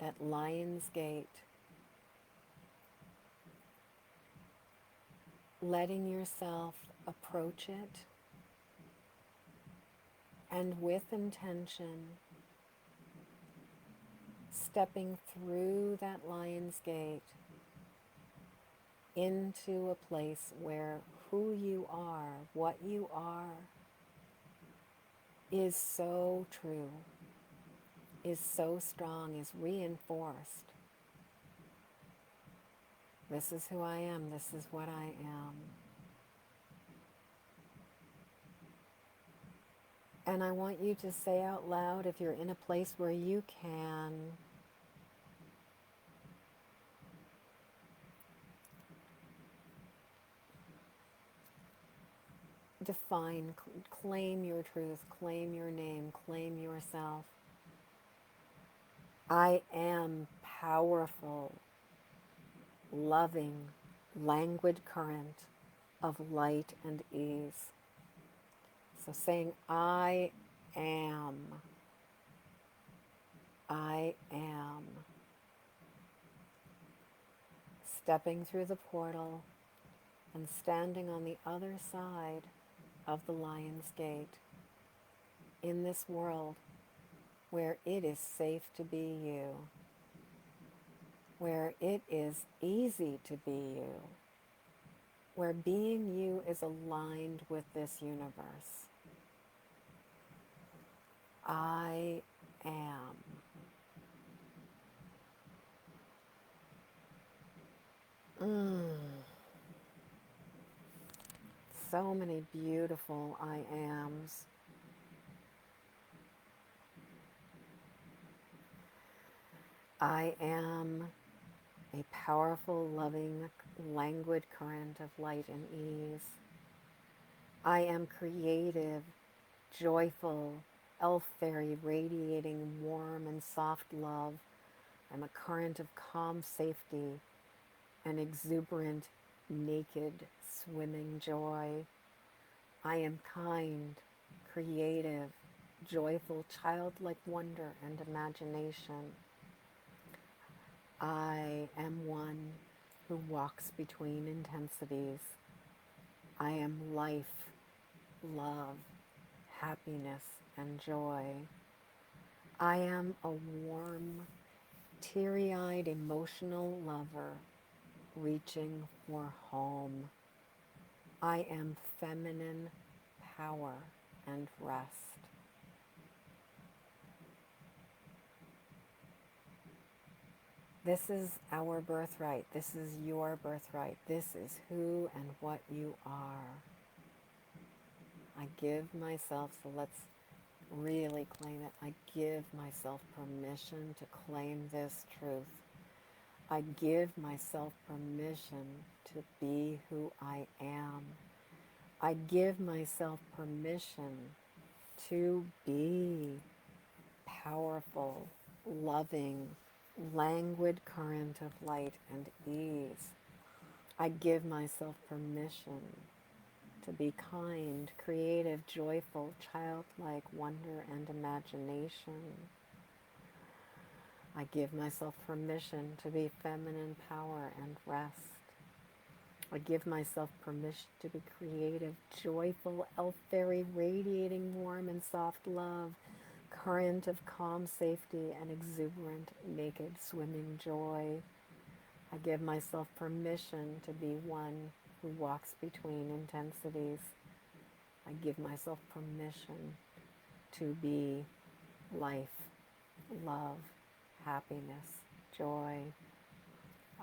that Lion's Gate, letting yourself approach it, and with intention, stepping through that Lion's Gate into a place where who you are, what you are, is so true, is so strong, is reinforced. This is who I am. This is what I am. And I want you to say out loud, if you're in a place where you can, define, claim your truth, claim your name, claim yourself. I am powerful, loving, languid current of light and ease. So saying, I am, stepping through the portal and standing on the other side of the Lion's Gate in this world where it is safe to be you, where it is easy to be you, where being you is aligned with this universe. I am. So many beautiful I ams. I am a powerful, loving, languid current of light and ease. I am creative, joyful, elf fairy, radiating warm and soft love. I'm a current of calm safety and exuberant, naked, swimming joy. I am kind, creative, joyful, childlike wonder and imagination. I am one who walks between intensities. I am life, love, happiness, and joy. I am a warm, teary-eyed, emotional lover reaching for home. I am feminine power and rest. This is our birthright. This is your birthright. This is who and what you are. I give myself, so let's really claim it. I give myself permission to claim this truth. I give myself permission to be who I am. I give myself permission to be powerful, loving, languid current of light and ease. I give myself permission to be kind, creative, joyful, childlike wonder and imagination. I give myself permission to be feminine power and rest. I give myself permission to be creative, joyful, elf fairy, radiating warm and soft love, current of calm safety and exuberant, naked, swimming joy. I give myself permission to be one who walks between intensities. I give myself permission to be life, love, happiness, joy.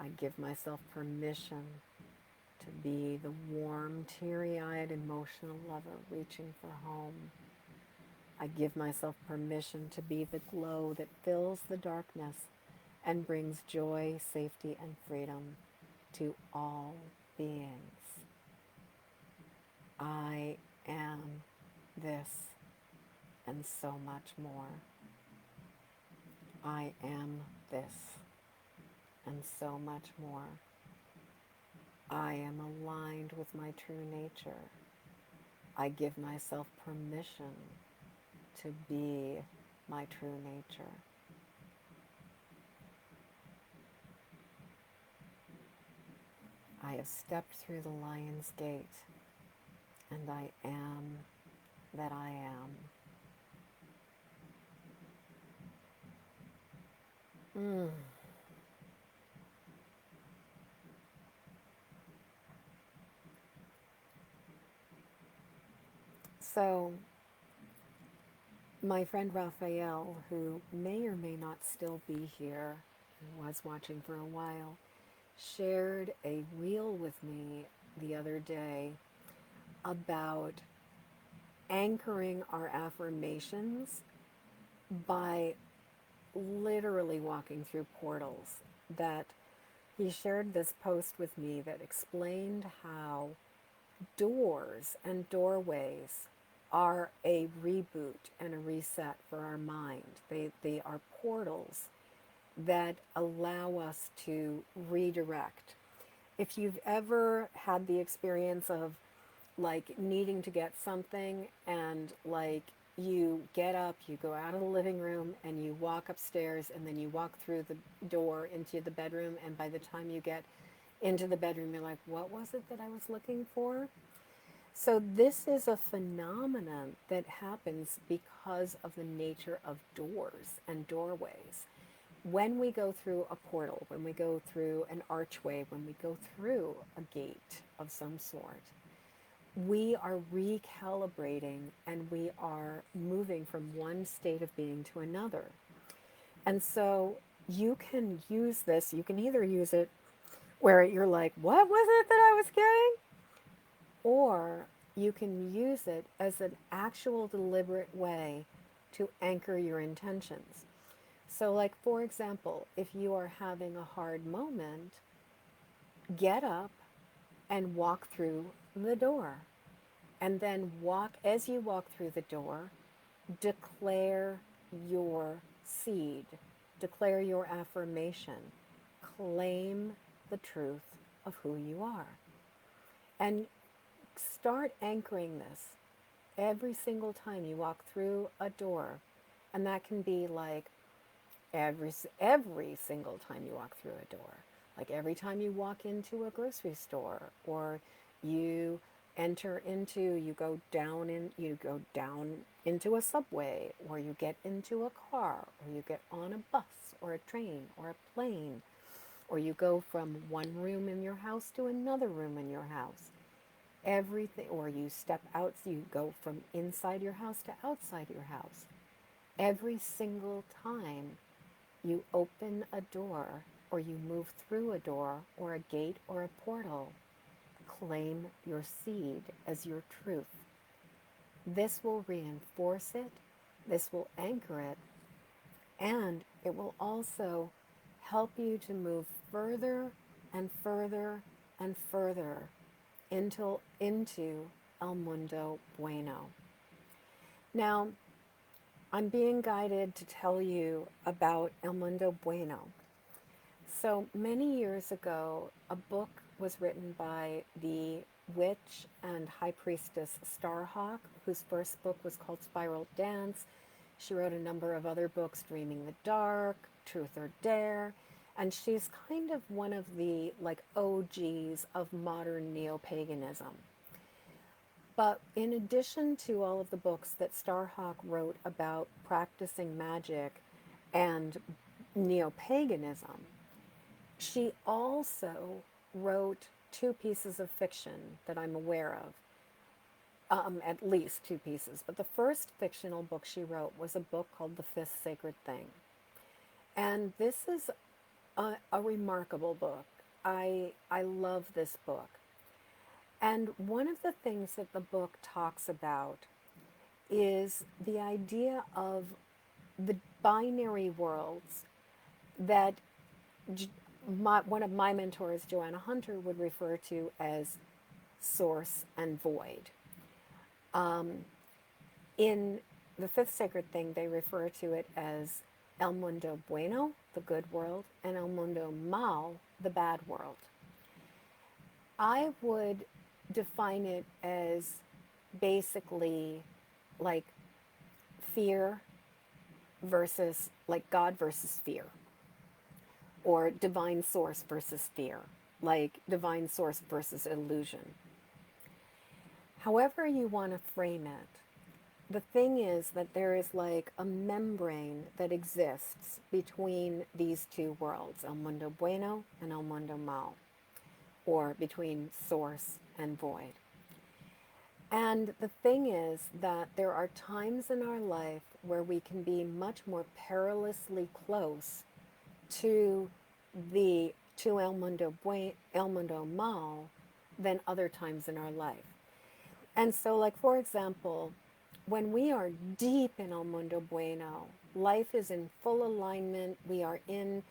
I give myself permission to be the warm, teary-eyed, emotional lover reaching for home. I give myself permission to be the glow that fills the darkness and brings joy, safety, and freedom to all beings. I am this and so much more. I am this and so much more. I am aligned with my true nature. I give myself permission to be my true nature. I have stepped through the lion's gate, and I am that I am. So, my friend Raphael, who may or may not still be here, who was watching for a while, shared a reel with me the other day about anchoring our affirmations by literally walking through portals. That he shared this post with me that explained how doors and doorways are a reboot and a reset for our mind. They are portals that allow us to redirect. If you've ever had the experience of like needing to get something and like you get up, you go out of the living room and you walk upstairs and then you walk through the door into the bedroom, and by the time you get into the bedroom you're like, what was it that I was looking for? So this is a phenomenon that happens because of the nature of doors and doorways. When we go through a portal, when we go through an archway, when we go through a gate of some sort, we are recalibrating and we are moving from one state of being to another. And so you can use this, you can either use it where you're like, what was it that I was getting? Or you can use it as an actual deliberate way to anchor your intentions. So, like, for example, if you are having a hard moment, get up and walk through the door. And then as you walk through the door, declare your seed, declare your affirmation, claim the truth of who you are. And start anchoring this every single time you walk through a door. And that can be like every single time you walk through a door. Like every time you walk into a grocery store, or you you go down into a subway, or you get into a car, or you get on a bus or a train or a plane, or you go from one room in your house to another room in your house. Everything, or you step out, you go from inside your house to outside your house. Every single time you open a door, or you move through a door or a gate or a portal, claim your seed as your truth. This will reinforce it, this will anchor it, and it will also help you to move further and further and further into El Mundo Bueno. Now, I'm being guided to tell you about El Mundo Bueno. So many years ago, a book was written by the witch and high priestess Starhawk, whose first book was called Spiral Dance. She wrote a number of other books, Dreaming the Dark, Truth or Dare, and she's kind of one of the like OGs of modern neo-paganism. But in addition to all of the books that Starhawk wrote about practicing magic and neo-paganism, she also wrote two pieces of fiction that I'm aware of, at least two pieces. But the first fictional book she wrote was a book called The Fifth Sacred Thing. And this is a remarkable book. I love this book. And one of the things that the book talks about is the idea of the binary worlds that one of my mentors, Joanna Hunter, would refer to as source and void. In The Fifth Sacred Thing, they refer to it as El Mundo Bueno, the good world, and El Mundo Mal, the bad world. I would define it as basically like fear versus, like God versus fear, or divine source versus fear, like divine source versus illusion. However you want to frame it, the thing is that there is like a membrane that exists between these two worlds, El Mundo Bueno and El Mundo Mal, or between source and void. And the thing is that there are times in our life where we can be much more perilously close to El Mundo El Mundo Mal than other times in our life. And so, like, for example, when we are deep in El Mundo Bueno, life is in full alignment. We are in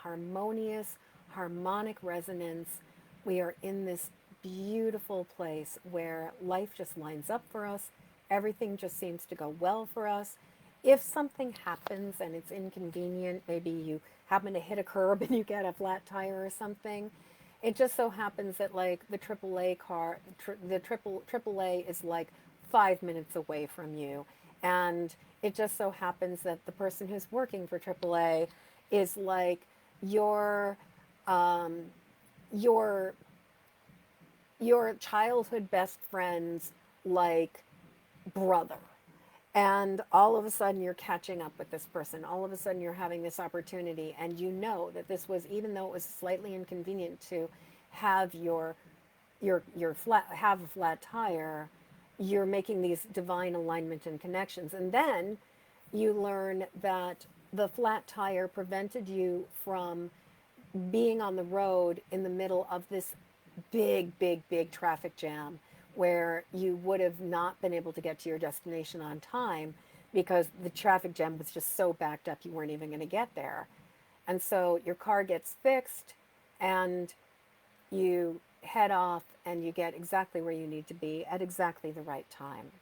harmonious, harmonic resonance. We are in this beautiful place where life just lines up for us. Everything just seems to go well for us. If something happens and it's inconvenient, maybe you happen to hit a curb and you get a flat tire or something, it just so happens that like the AAA is like 5 minutes away from you. And it just so happens that the person who's working for AAA is like your childhood best friend's like brother. And all of a sudden you're catching up with this person. All of a sudden you're having this opportunity, and you know that this was, even though it was slightly inconvenient to have have a flat tire, you're making these divine alignment and connections. And then you learn that the flat tire prevented you from being on the road in the middle of this big traffic jam where you would have not been able to get to your destination on time. because the traffic jam was just so backed up you weren't even going to get there. And so your car gets fixed and you head off and you get exactly where you need to be at exactly the right time.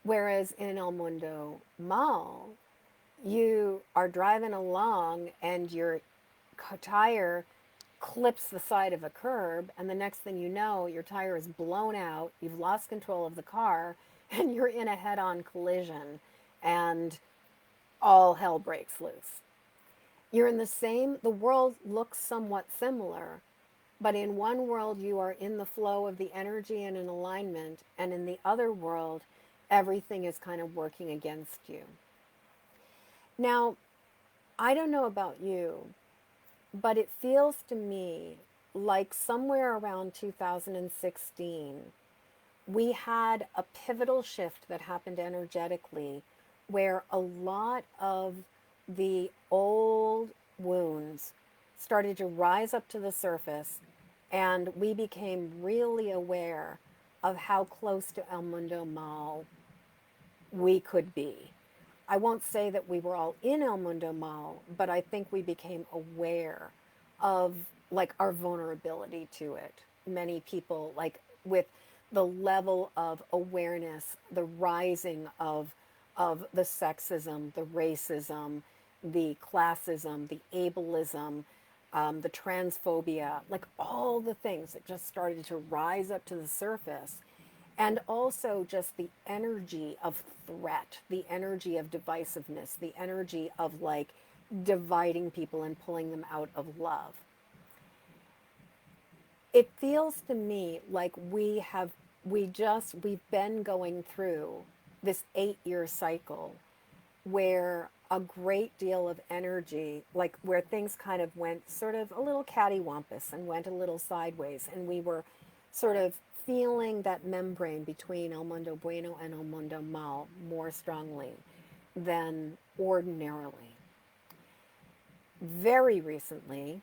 Whereas in El Mundo Mall, you are driving along and your tire clips the side of a curb, and the next thing you know, your tire is blown out, you've lost control of the car, and you're in a head on collision, and all hell breaks loose. You're in the world looks somewhat similar, but in one world, you are in the flow of the energy and in alignment, and in the other world, everything is kind of working against you. Now, I don't know about you, but it feels to me like somewhere around 2016, we had a pivotal shift that happened energetically where a lot of the old wounds started to rise up to the surface, and we became really aware of how close to El Mundo Mall we could be. I won't say that we were all in El Mundo Mall, but I think we became aware of like our vulnerability to it. Many people, like with the level of awareness, the rising of the sexism, the racism, the classism, the ableism, the transphobia, like all the things that just started to rise up to the surface. And also just the energy of threat, the energy of divisiveness, the energy of like dividing people and pulling them out of love. It feels to me like we've been going through this 8-year cycle where a great deal of energy, like where things kind of went sort of a little cattywampus and went a little sideways, and we were sort of feeling that membrane between El Mundo Bueno and El Mundo Mal more strongly than ordinarily. Very recently,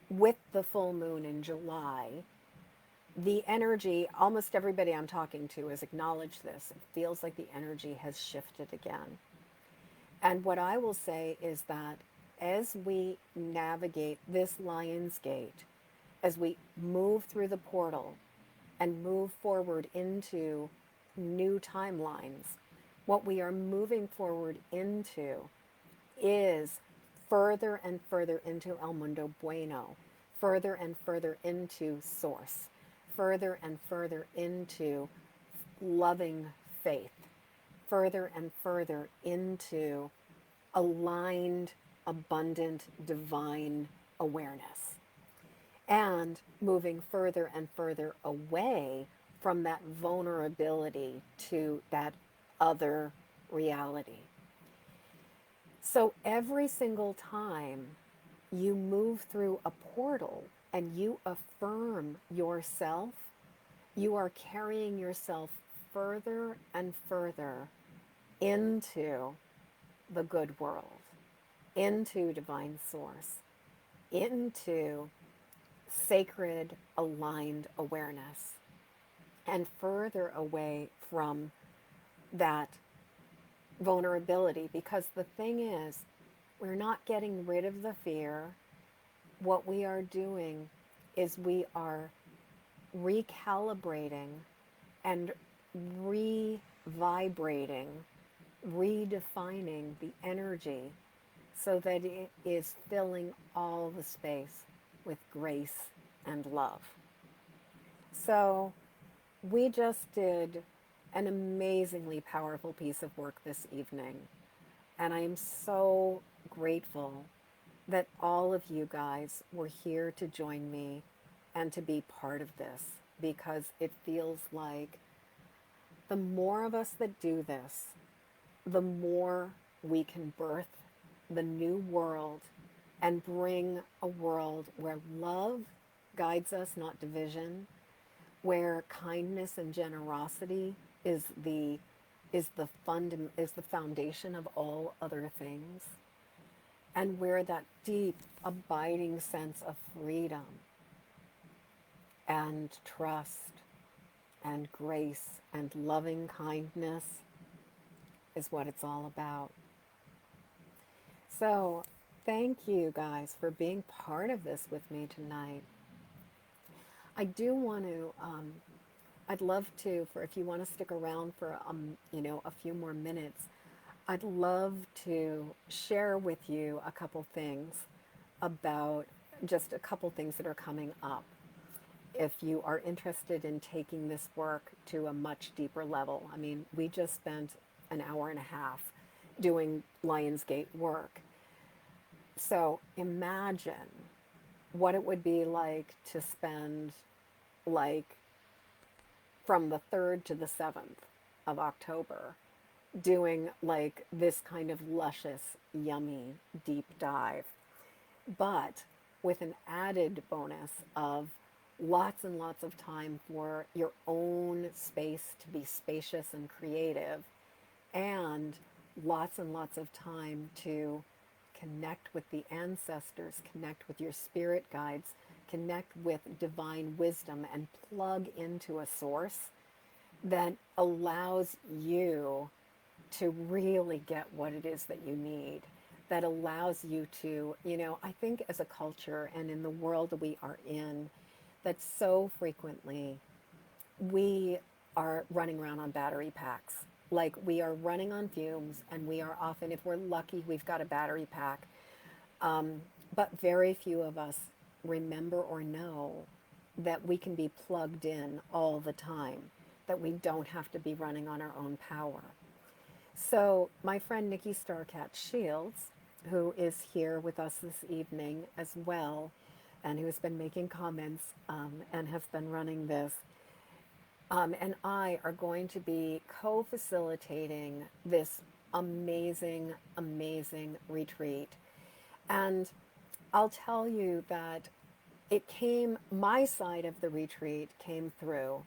with the full moon in July, the energy, almost everybody I'm talking to has acknowledged this. It feels like the energy has shifted again. And what I will say is that as we navigate this Lion's Gate, as we move through the portal and move forward into new timelines, what we are moving forward into is further and further into El Mundo Bueno, further and further into Source, further and further into loving faith, further and further into aligned, abundant, divine awareness, and moving further and further away from that vulnerability to that other reality. So every single time you move through a portal and you affirm yourself, you are carrying yourself further and further into the good world, into divine source, into sacred aligned awareness, and further away from that vulnerability. Because the thing is, we're not getting rid of the fear. What we are doing is we are recalibrating and re-vibrating, redefining the energy so that it is filling all the space with grace and love. So we just did an amazingly powerful piece of work this evening. And I am so grateful that all of you guys were here to join me and to be part of this, because it feels like the more of us that do this, the more we can birth the new world and bring a world where love guides us, not division, where kindness and generosity is the foundation of all other things, and where that deep, abiding sense of freedom and trust and grace and loving kindness is what it's all about. So, thank you guys for being part of this with me tonight. I do want to, I'd love to, for if you want to stick around for, a few more minutes, I'd love to share with you a couple things about just a couple things that are coming up. If you are interested in taking this work to a much deeper level, I mean, we just spent an hour and a half doing Lionsgate work. So imagine what it would be like to spend like from the 3rd to the 7th of October doing like this kind of luscious, yummy, deep dive, but with an added bonus of lots and lots of time for your own space to be spacious and creative, and lots of time to connect with the ancestors, connect with your spirit guides, connect with divine wisdom, and plug into a source that allows you to really get what it is that you need, that allows you to, I think as a culture and in the world that we are in, that so frequently we are running around on battery packs. Like we are running on fumes, and we are often, if we're lucky, we've got a battery pack. But very few of us remember or know that we can be plugged in all the time, that we don't have to be running on our own power. So my friend Nikki Starcat Shields, who is here with us this evening as well, and who has been making comments and has been running this, and I are going to be co-facilitating this amazing, amazing retreat. And I'll tell you that my side of the retreat came through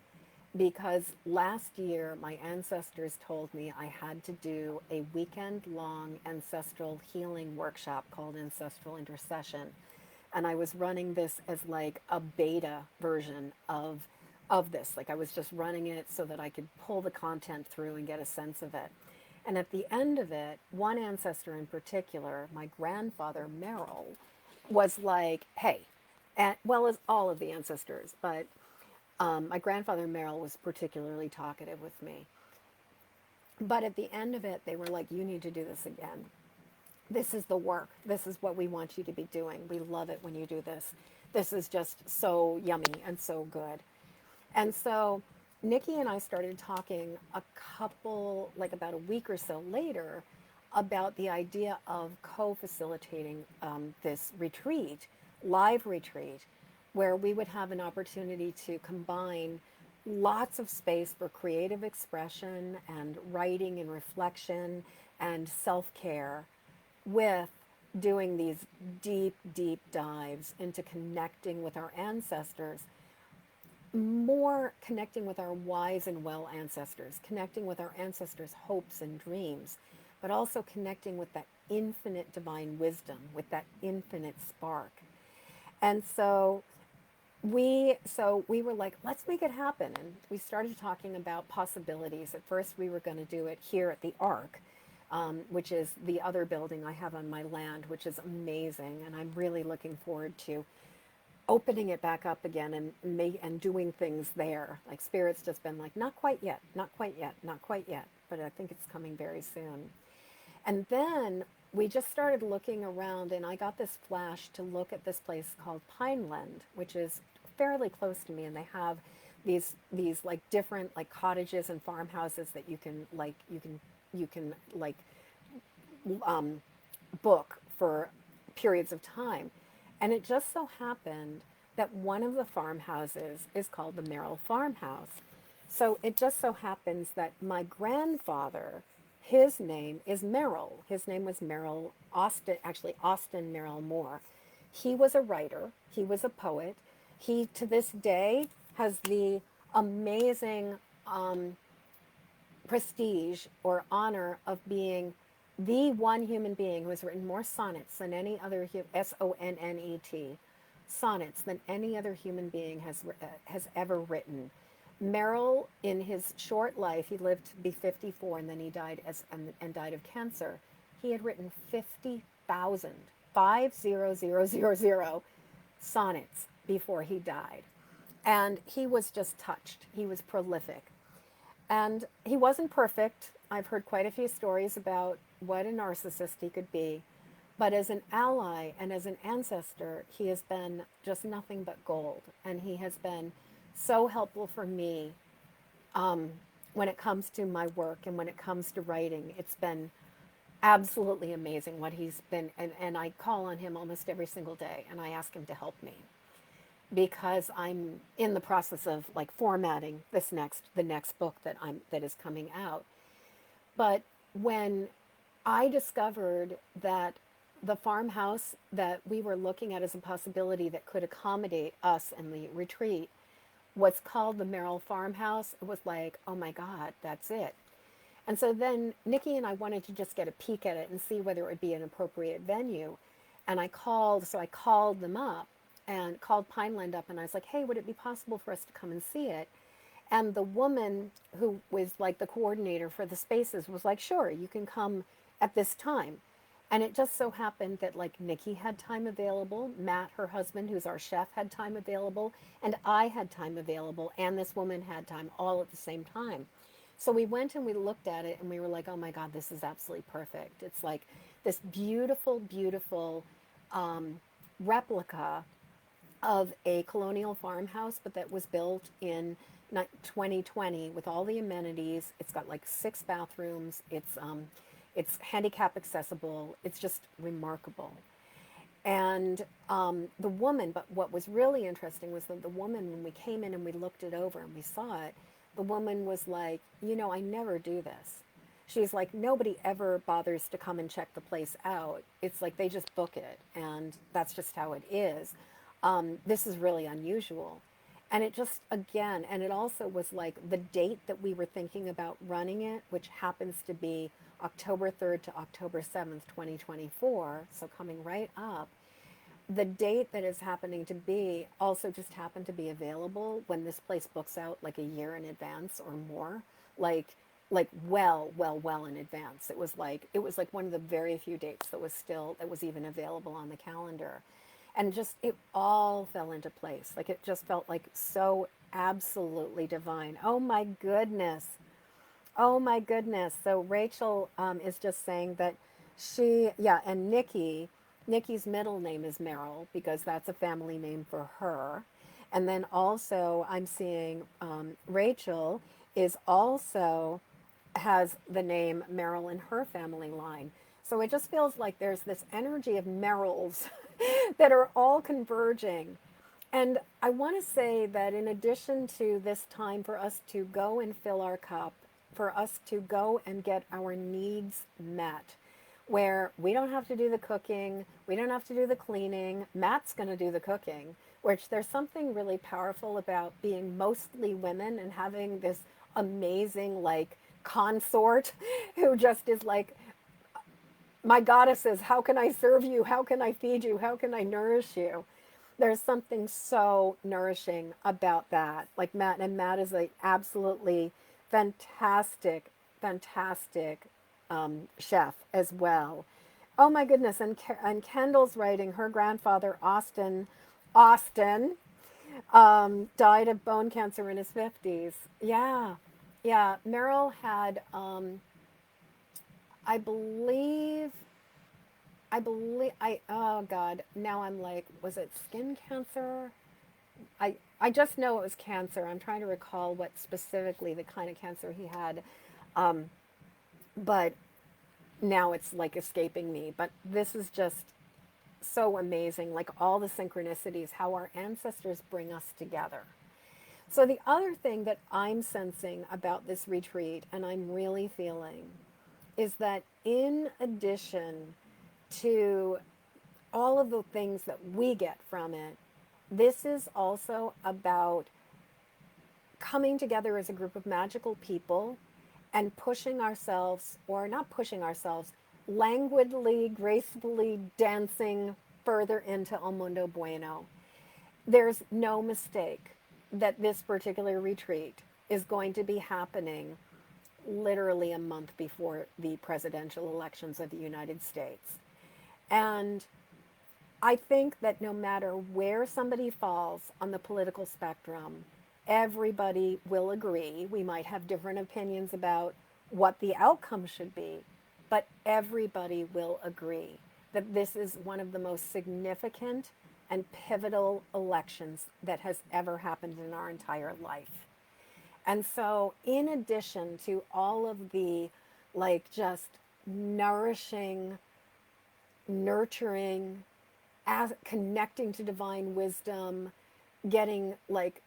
because last year my ancestors told me I had to do a weekend-long ancestral healing workshop called Ancestral Intercession. And I was running this as like a beta version of this. Like I was just running it so that I could pull the content through and get a sense of it. And at the end of it, one ancestor in particular, my grandfather Merrill, was like, hey, and well as all of the ancestors, but my grandfather Merrill was particularly talkative with me. But at the end of it, they were like, you need to do this again. This is the work. This is what we want you to be doing. We love it when you do this. This is just so yummy and so good. And so Nikki and I started talking like about a week or so later, about the idea of co-facilitating this retreat, live retreat, where we would have an opportunity to combine lots of space for creative expression and writing and reflection and self-care with doing these deep, deep dives into connecting with our ancestors, more connecting with our wise and well ancestors, connecting with our ancestors' hopes and dreams, but also connecting with that infinite divine wisdom, with that infinite spark. And so we were like, let's make it happen. And we started talking about possibilities. At first, we were going to do it here at the Ark, which is the other building I have on my land, which is amazing. And I'm really looking forward to opening it back up again and doing things there. Like Spirit's just been like, not quite yet, not quite yet, not quite yet. But I think it's coming very soon. And then we just started looking around, and I got this flash to look at this place called Pineland, which is fairly close to me, and they have these like different like cottages and farmhouses that you can book for periods of time. And it just so happened that one of the farmhouses is called the Merrill Farmhouse. So it just so happens that my grandfather, his name is Merrill. His name was Merrill Austin, actually Austin Merrill Moore. He was a writer. He was a poet. He, to this day, has the amazing prestige or honor of being the one human being who has written more sonnets than any other, sonnet, sonnets than any other human being has ever written. Merrill, in his short life, he lived to be 54, and then he died and died of cancer. He had written 50,000, 50,000 sonnets before he died. And he was just touched. He was prolific. And he wasn't perfect. I've heard quite a few stories about what a narcissist he could be. But as an ally and as an ancestor, he has been just nothing but gold. And he has been so helpful for me when it comes to my work and when it comes to writing. It's been absolutely amazing what he's been. And I call on him almost every single day and I ask him to help me because I'm in the process of like formatting the next book that is coming out. But when I discovered that the farmhouse that we were looking at as a possibility that could accommodate us in the retreat was called the Merrill Farmhouse, it was like, oh my God, that's it. And so then Nikki and I wanted to just get a peek at it and see whether it would be an appropriate venue. And I called them up and called Pineland up and I was like, hey, would it be possible for us to come and see it? And the woman who was like the coordinator for the spaces was like, sure, you can come at this time. And it just so happened that like Nikki had time available, Matt, her husband, who's our chef, had time available, and I had time available, and this woman had time all at the same time. So we went and we looked at it and we were like, oh my God, this is absolutely perfect. It's like this beautiful, beautiful replica of a colonial farmhouse, but that was built in 2020 with all the amenities. It's got like 6 bathrooms. It's handicap accessible. It's just remarkable. And the woman, but what was really interesting was that the woman, when we came in and we looked it over and we saw it, the woman was like, I never do this. She's like, nobody ever bothers to come and check the place out. It's like they just book it, and that's just how it is. This is really unusual. And it just, again, and it also was like the date that we were thinking about running it, which happens to be October 3rd to October 7th, 2024, so coming right up. The date that is happening to be also just happened to be available when this place books out like a year in advance or more, like well in advance. It was like one of the very few dates that was even available on the calendar. And just it all fell into place. Like it just felt like so absolutely divine. Oh my goodness. Oh my goodness. So Rachel is just saying that and Nikki's middle name is Merrill because that's a family name for her. And then also I'm seeing Rachel is also has the name Merrill in her family line. So it just feels like there's this energy of Merrills that are all converging. And I want to say that in addition to this time for us to go and fill our cup, for us to go and get our needs met, where we don't have to do the cooking, we don't have to do the cleaning, Matt's going to do the cooking, which there's something really powerful about being mostly women and having this amazing like consort who just is like, my goddesses, how can I serve you? How can I feed you? How can I nourish you? There's something so nourishing about that. Like Matt is like absolutely fantastic, fantastic chef as well. Oh my goodness! And Kendall's writing. Her grandfather Austin, died of bone cancer in his 50s. Yeah, yeah. Merrill had, I believe, oh God, now I'm like, was it skin cancer? I just know it was cancer. I'm trying to recall what specifically the kind of cancer he had. But now it's like escaping me. But this is just so amazing. Like all the synchronicities, how our ancestors bring us together. So the other thing that I'm sensing about this retreat, and I'm really feeling, is that in addition to all of the things that we get from it, this is also about coming together as a group of magical people and pushing ourselves, or not pushing ourselves, languidly, gracefully dancing further into El Mundo Bueno. There's no mistake that this particular retreat is going to be happening literally a month before the presidential elections of the United States. And I think that no matter where somebody falls on the political spectrum, everybody will agree. We might have different opinions about what the outcome should be, but everybody will agree that this is one of the most significant and pivotal elections that has ever happened in our entire life. And so, in addition to all of the like just nourishing, nurturing, as connecting to divine wisdom, getting like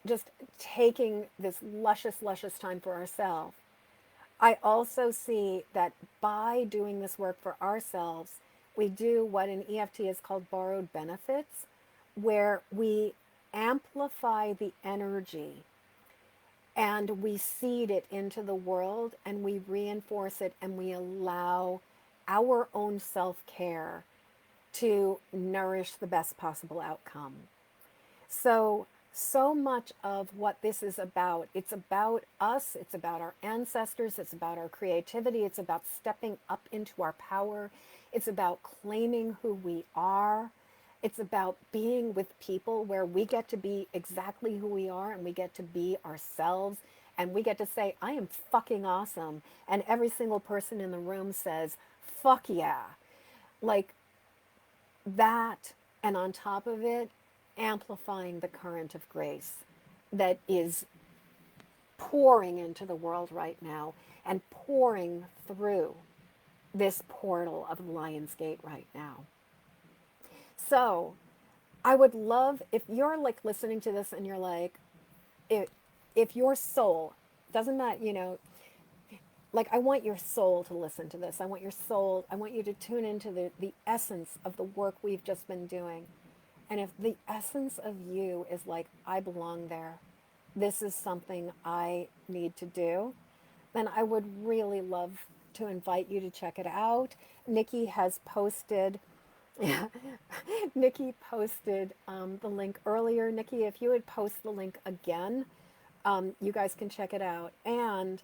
just taking this luscious, luscious time for ourselves, I also see that by doing this work for ourselves, we do what in EFT is called borrowed benefits, where we amplify the energy and we seed it into the world and we reinforce it and we allow our own self care to nourish the best possible outcome. So much of what this is about, it's about us, it's about our ancestors, it's about our creativity, it's about stepping up into our power, it's about claiming who we are, it's about being with people where we get to be exactly who we are and we get to be ourselves and we get to say, I am fucking awesome. And every single person in the room says, fuck yeah. Like, that, and on top of it, amplifying the current of grace that is pouring into the world right now and pouring through this portal of Lionsgate right now. So I would love if you're like listening to this and you're like, if your soul doesn't matter, like I want your soul to listen to this. I want your soul, I want you to tune into the essence of the work we've just been doing. And if the essence of you is like, I belong there, this is something I need to do, then I would really love to invite you to check it out. Nikki has posted, yeah, Nikki posted the link earlier. Nikki, if you would post the link again, you guys can check it out. And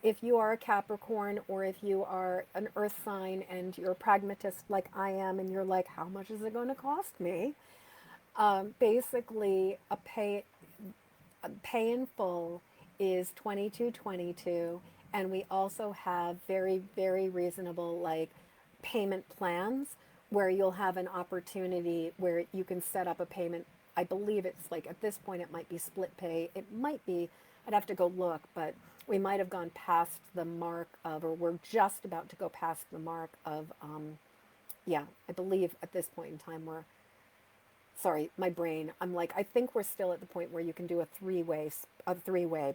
if you are a Capricorn or if you are an earth sign and you're a pragmatist like I am and you're like, how much is it going to cost me? Basically, a pay in full is 22.22, and we also have very, very reasonable like payment plans where you'll have an opportunity where you can set up a payment. I believe it's like at this point it might be split pay. It might be, I'd have to go look, but we might have gone past the mark of, or we're just about to go past the mark of, yeah, I believe at this point in time we're, sorry, my brain, I'm like, I think we're still at the point where you can do a three-way,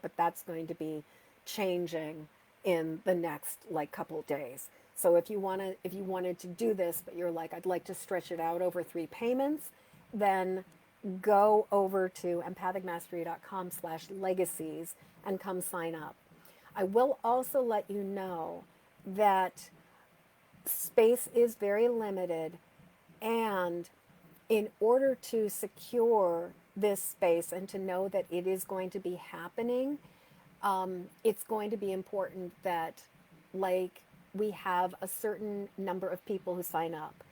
but that's going to be changing in the next like couple days. So if you wanted to do this, but you're like, I'd like to stretch it out over 3 payments, then go over to empathicmastery.com/legacies and come sign up. I will also let you know that space is very limited, and in order to secure this space and to know that it is going to be happening, it's going to be important that like we have a certain number of people who sign up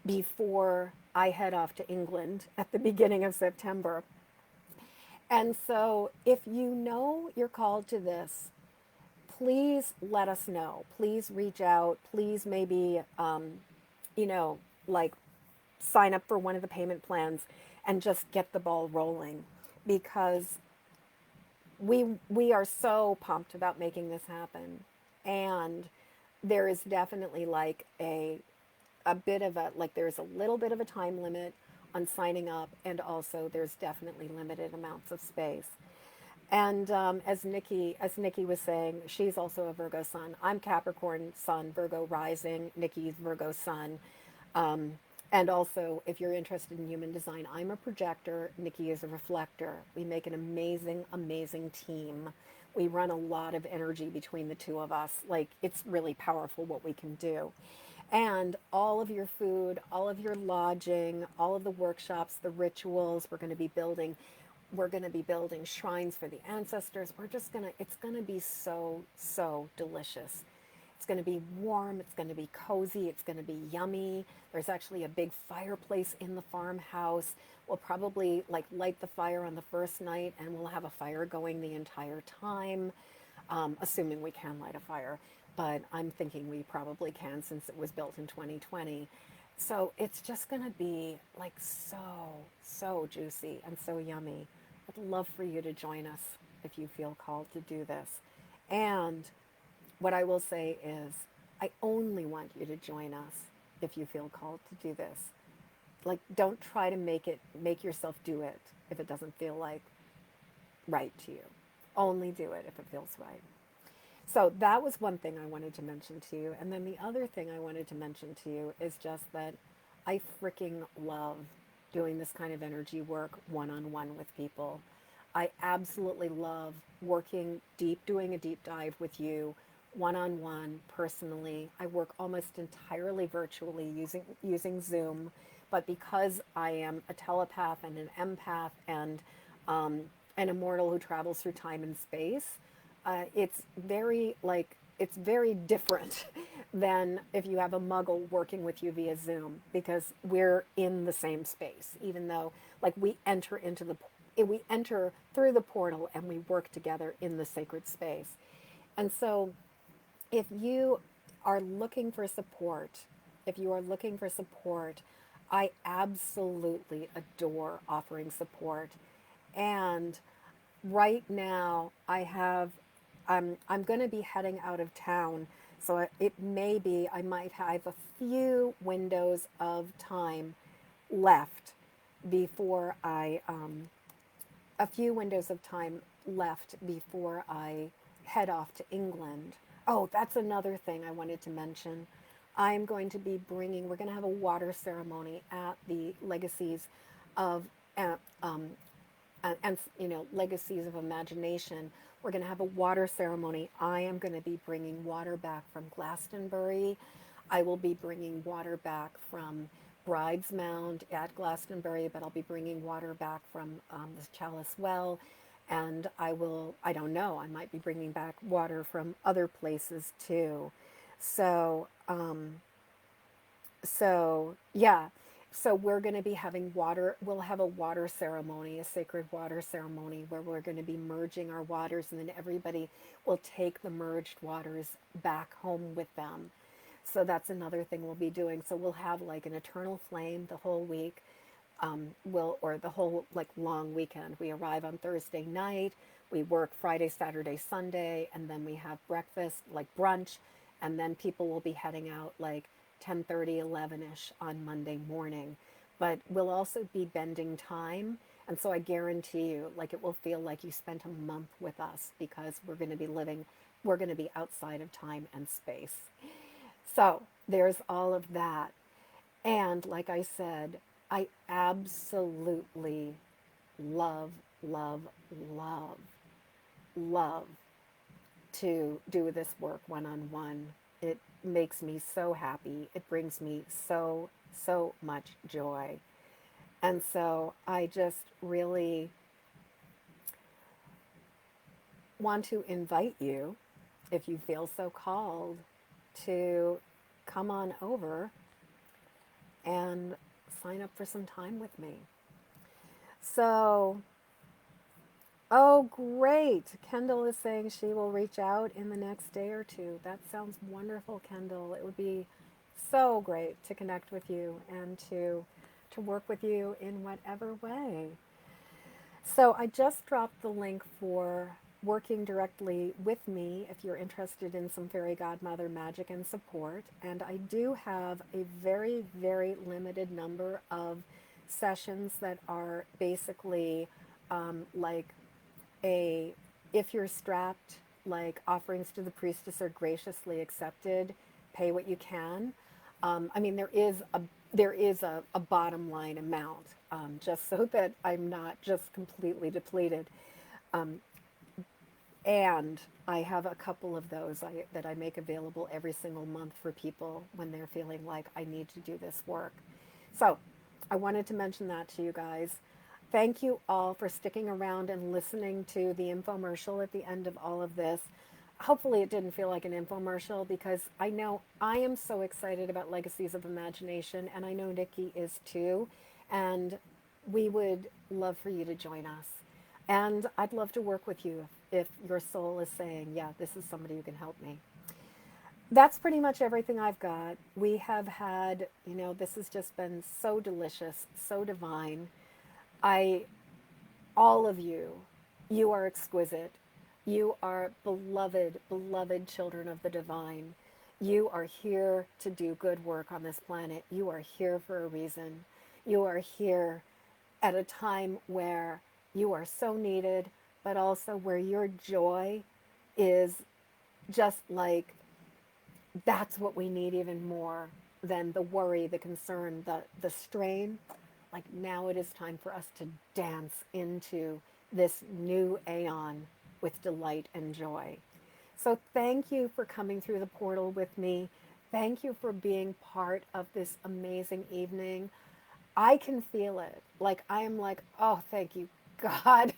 before I head off to England at the beginning of September. And so if you know you're called to this, please let us know. Please reach out. Please maybe, like sign up for one of the payment plans and just get the ball rolling, because we are so pumped about making this happen. And there is definitely like a bit of a, like there's a little bit of a time limit on signing up, and also there's definitely limited amounts of space. And as Nikki was saying, she's also a Virgo sun. I'm Capricorn sun, Virgo rising. Nikki's Virgo sun. And also, if you're interested in human design, I'm a projector. Nikki is a reflector. We make an amazing, amazing team. We run a lot of energy between the two of us. Like, it's really powerful what we can do. And all of your food, all of your lodging, all of the workshops, the rituals we're going to be building, We're going to be building shrines for the ancestors. It's going to be so, so delicious. It's going to be warm. It's going to be cozy. It's going to be yummy. There's actually a big fireplace in the farmhouse. We'll probably like light the fire on the first night, and we'll have a fire going the entire time, assuming we can light a fire. But I'm thinking we probably can since it was built in 2020. So it's just going to be like so, so juicy and so yummy. I'd love for you to join us if you feel called to do this. And what I will say is, I only want you to join us if you feel called to do this. Like, don't try to make yourself do it if it doesn't feel like right to you. Only do it if it feels right. So that was one thing I wanted to mention to you. And then the other thing I wanted to mention to you is just that I freaking love doing this kind of energy work one-on-one with people. I absolutely love working deep, doing a deep dive with you one-on-one personally. I work almost entirely virtually using Zoom, but because I am a telepath and an empath and an immortal who travels through time and space, it's very different than if you have a muggle working with you via Zoom, because we're in the same space, even though like we enter through the portal and we work together in the sacred space. And so if you are looking for support, if you are looking for support, I absolutely adore offering support. And right now I'm going to be heading out of town, so it may be I might have a few windows of time left before I head off to England. Oh, that's another thing I wanted to mention. We're going to have a water ceremony at the Legacies of uh, um, Legacies of Imagination. We're going to have a water ceremony. I am going to be bringing water back from Glastonbury. I will be bringing water back from Bride's Mound at Glastonbury, but I'll be bringing water back from the Chalice Well. And I don't know, I might be bringing back water from other places too. So, yeah. So we're going to be having water. We'll have a water ceremony, a sacred water ceremony, where we're going to be merging our waters, and then everybody will take the merged waters back home with them. So that's another thing we'll be doing. So we'll have like an eternal flame the whole week, or the whole like long weekend. We arrive on Thursday night, we work Friday, Saturday, Sunday, and then we have breakfast, like brunch, and then people will be heading out like 10:30, 11ish on Monday morning. But we'll also be bending time, and so I guarantee you, like it will feel like you spent a month with us, because we're going to be outside of time and space. So there's all of that. And like I said, I absolutely love, love, love, love to do this work one on one. It makes me so happy. It brings me so, so much joy. And so I just really want to invite you, if you feel so called, to come on over and sign up for some time with me. So, oh, great. Kendall is saying she will reach out in the next day or two. That sounds wonderful, Kendall. It would be so great to connect with you and to work with you in whatever way. So I just dropped the link for working directly with me if you're interested in some fairy godmother magic and support. And I do have a very, very limited number of sessions that are basically like if you're strapped, like offerings to the priestess are graciously accepted, pay what you can. I mean, there is a bottom line amount, just so that I'm not just completely depleted. Um, and I have a couple of those that I make available every single month for people when they're feeling like I need to do this work. So I wanted to mention that to you guys. thank you all for sticking around and listening to the infomercial at the end of all of this. Hopefully, it didn't feel like an infomercial because I know I am so excited about Legacies of Imagination, and I know Nikki is too. And we would love for you to join us. And I'd love to work with you if your soul is saying, yeah, this is somebody who can help me. That's pretty much everything I've got. We have had, this has just been so delicious, so divine. I, all of you, you are exquisite. You are beloved, beloved children of the divine. You are here to do good work on this planet. You are here for a reason. You are here at a time where you are so needed, but also where your joy is just like, that's what we need even more than the worry, the concern, the strain. Like now it is time for us to dance into this new aeon with delight and joy. So thank you for coming through the portal with me. Thank you for being part of this amazing evening. I can feel it. Like I am like, oh, thank you, God.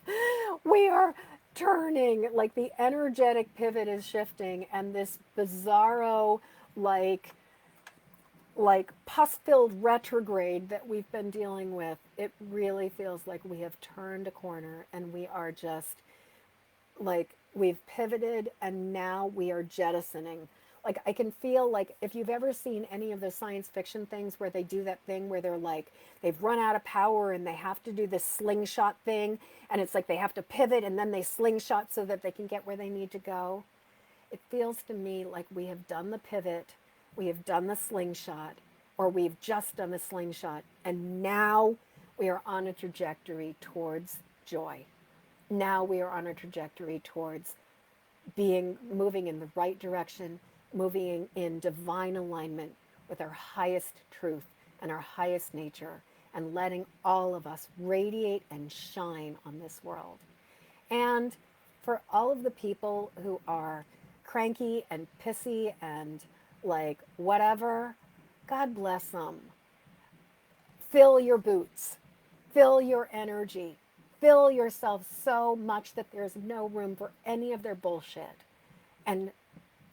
We are turning, like the energetic pivot is shifting, and this bizarro, like pus-filled retrograde that we've been dealing with, it really feels like we have turned a corner and we are just like we've pivoted and now we are jettisoning. Like I can feel like if you've ever seen any of the science fiction things where they do that thing where they're like they've run out of power and they have to do this slingshot thing, and it's like they have to pivot and then they slingshot so that they can get where they need to go. It feels to me like we have done the pivot, we have done the slingshot, or we've just done the slingshot, and now we are on a trajectory towards joy. Now we are on a trajectory towards moving in the right direction, moving in divine alignment with our highest truth and our highest nature, and letting all of us radiate and shine on this world. And for all of the people who are cranky and pissy and like whatever, God bless them. Fill your boots, fill your energy, fill yourself so much that there's no room for any of their bullshit. And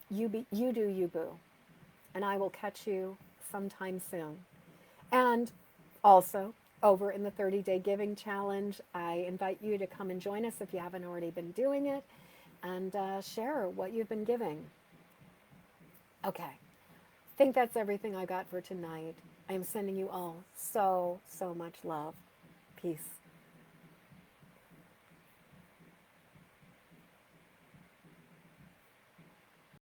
you do you, boo. And I will catch you sometime soon. And also, over in the 30-day giving challenge, I invite you to come and join us if you haven't already been doing it, and share what you've been giving. Okay, I think that's everything I got for tonight. I am sending you all so, so much love. Peace.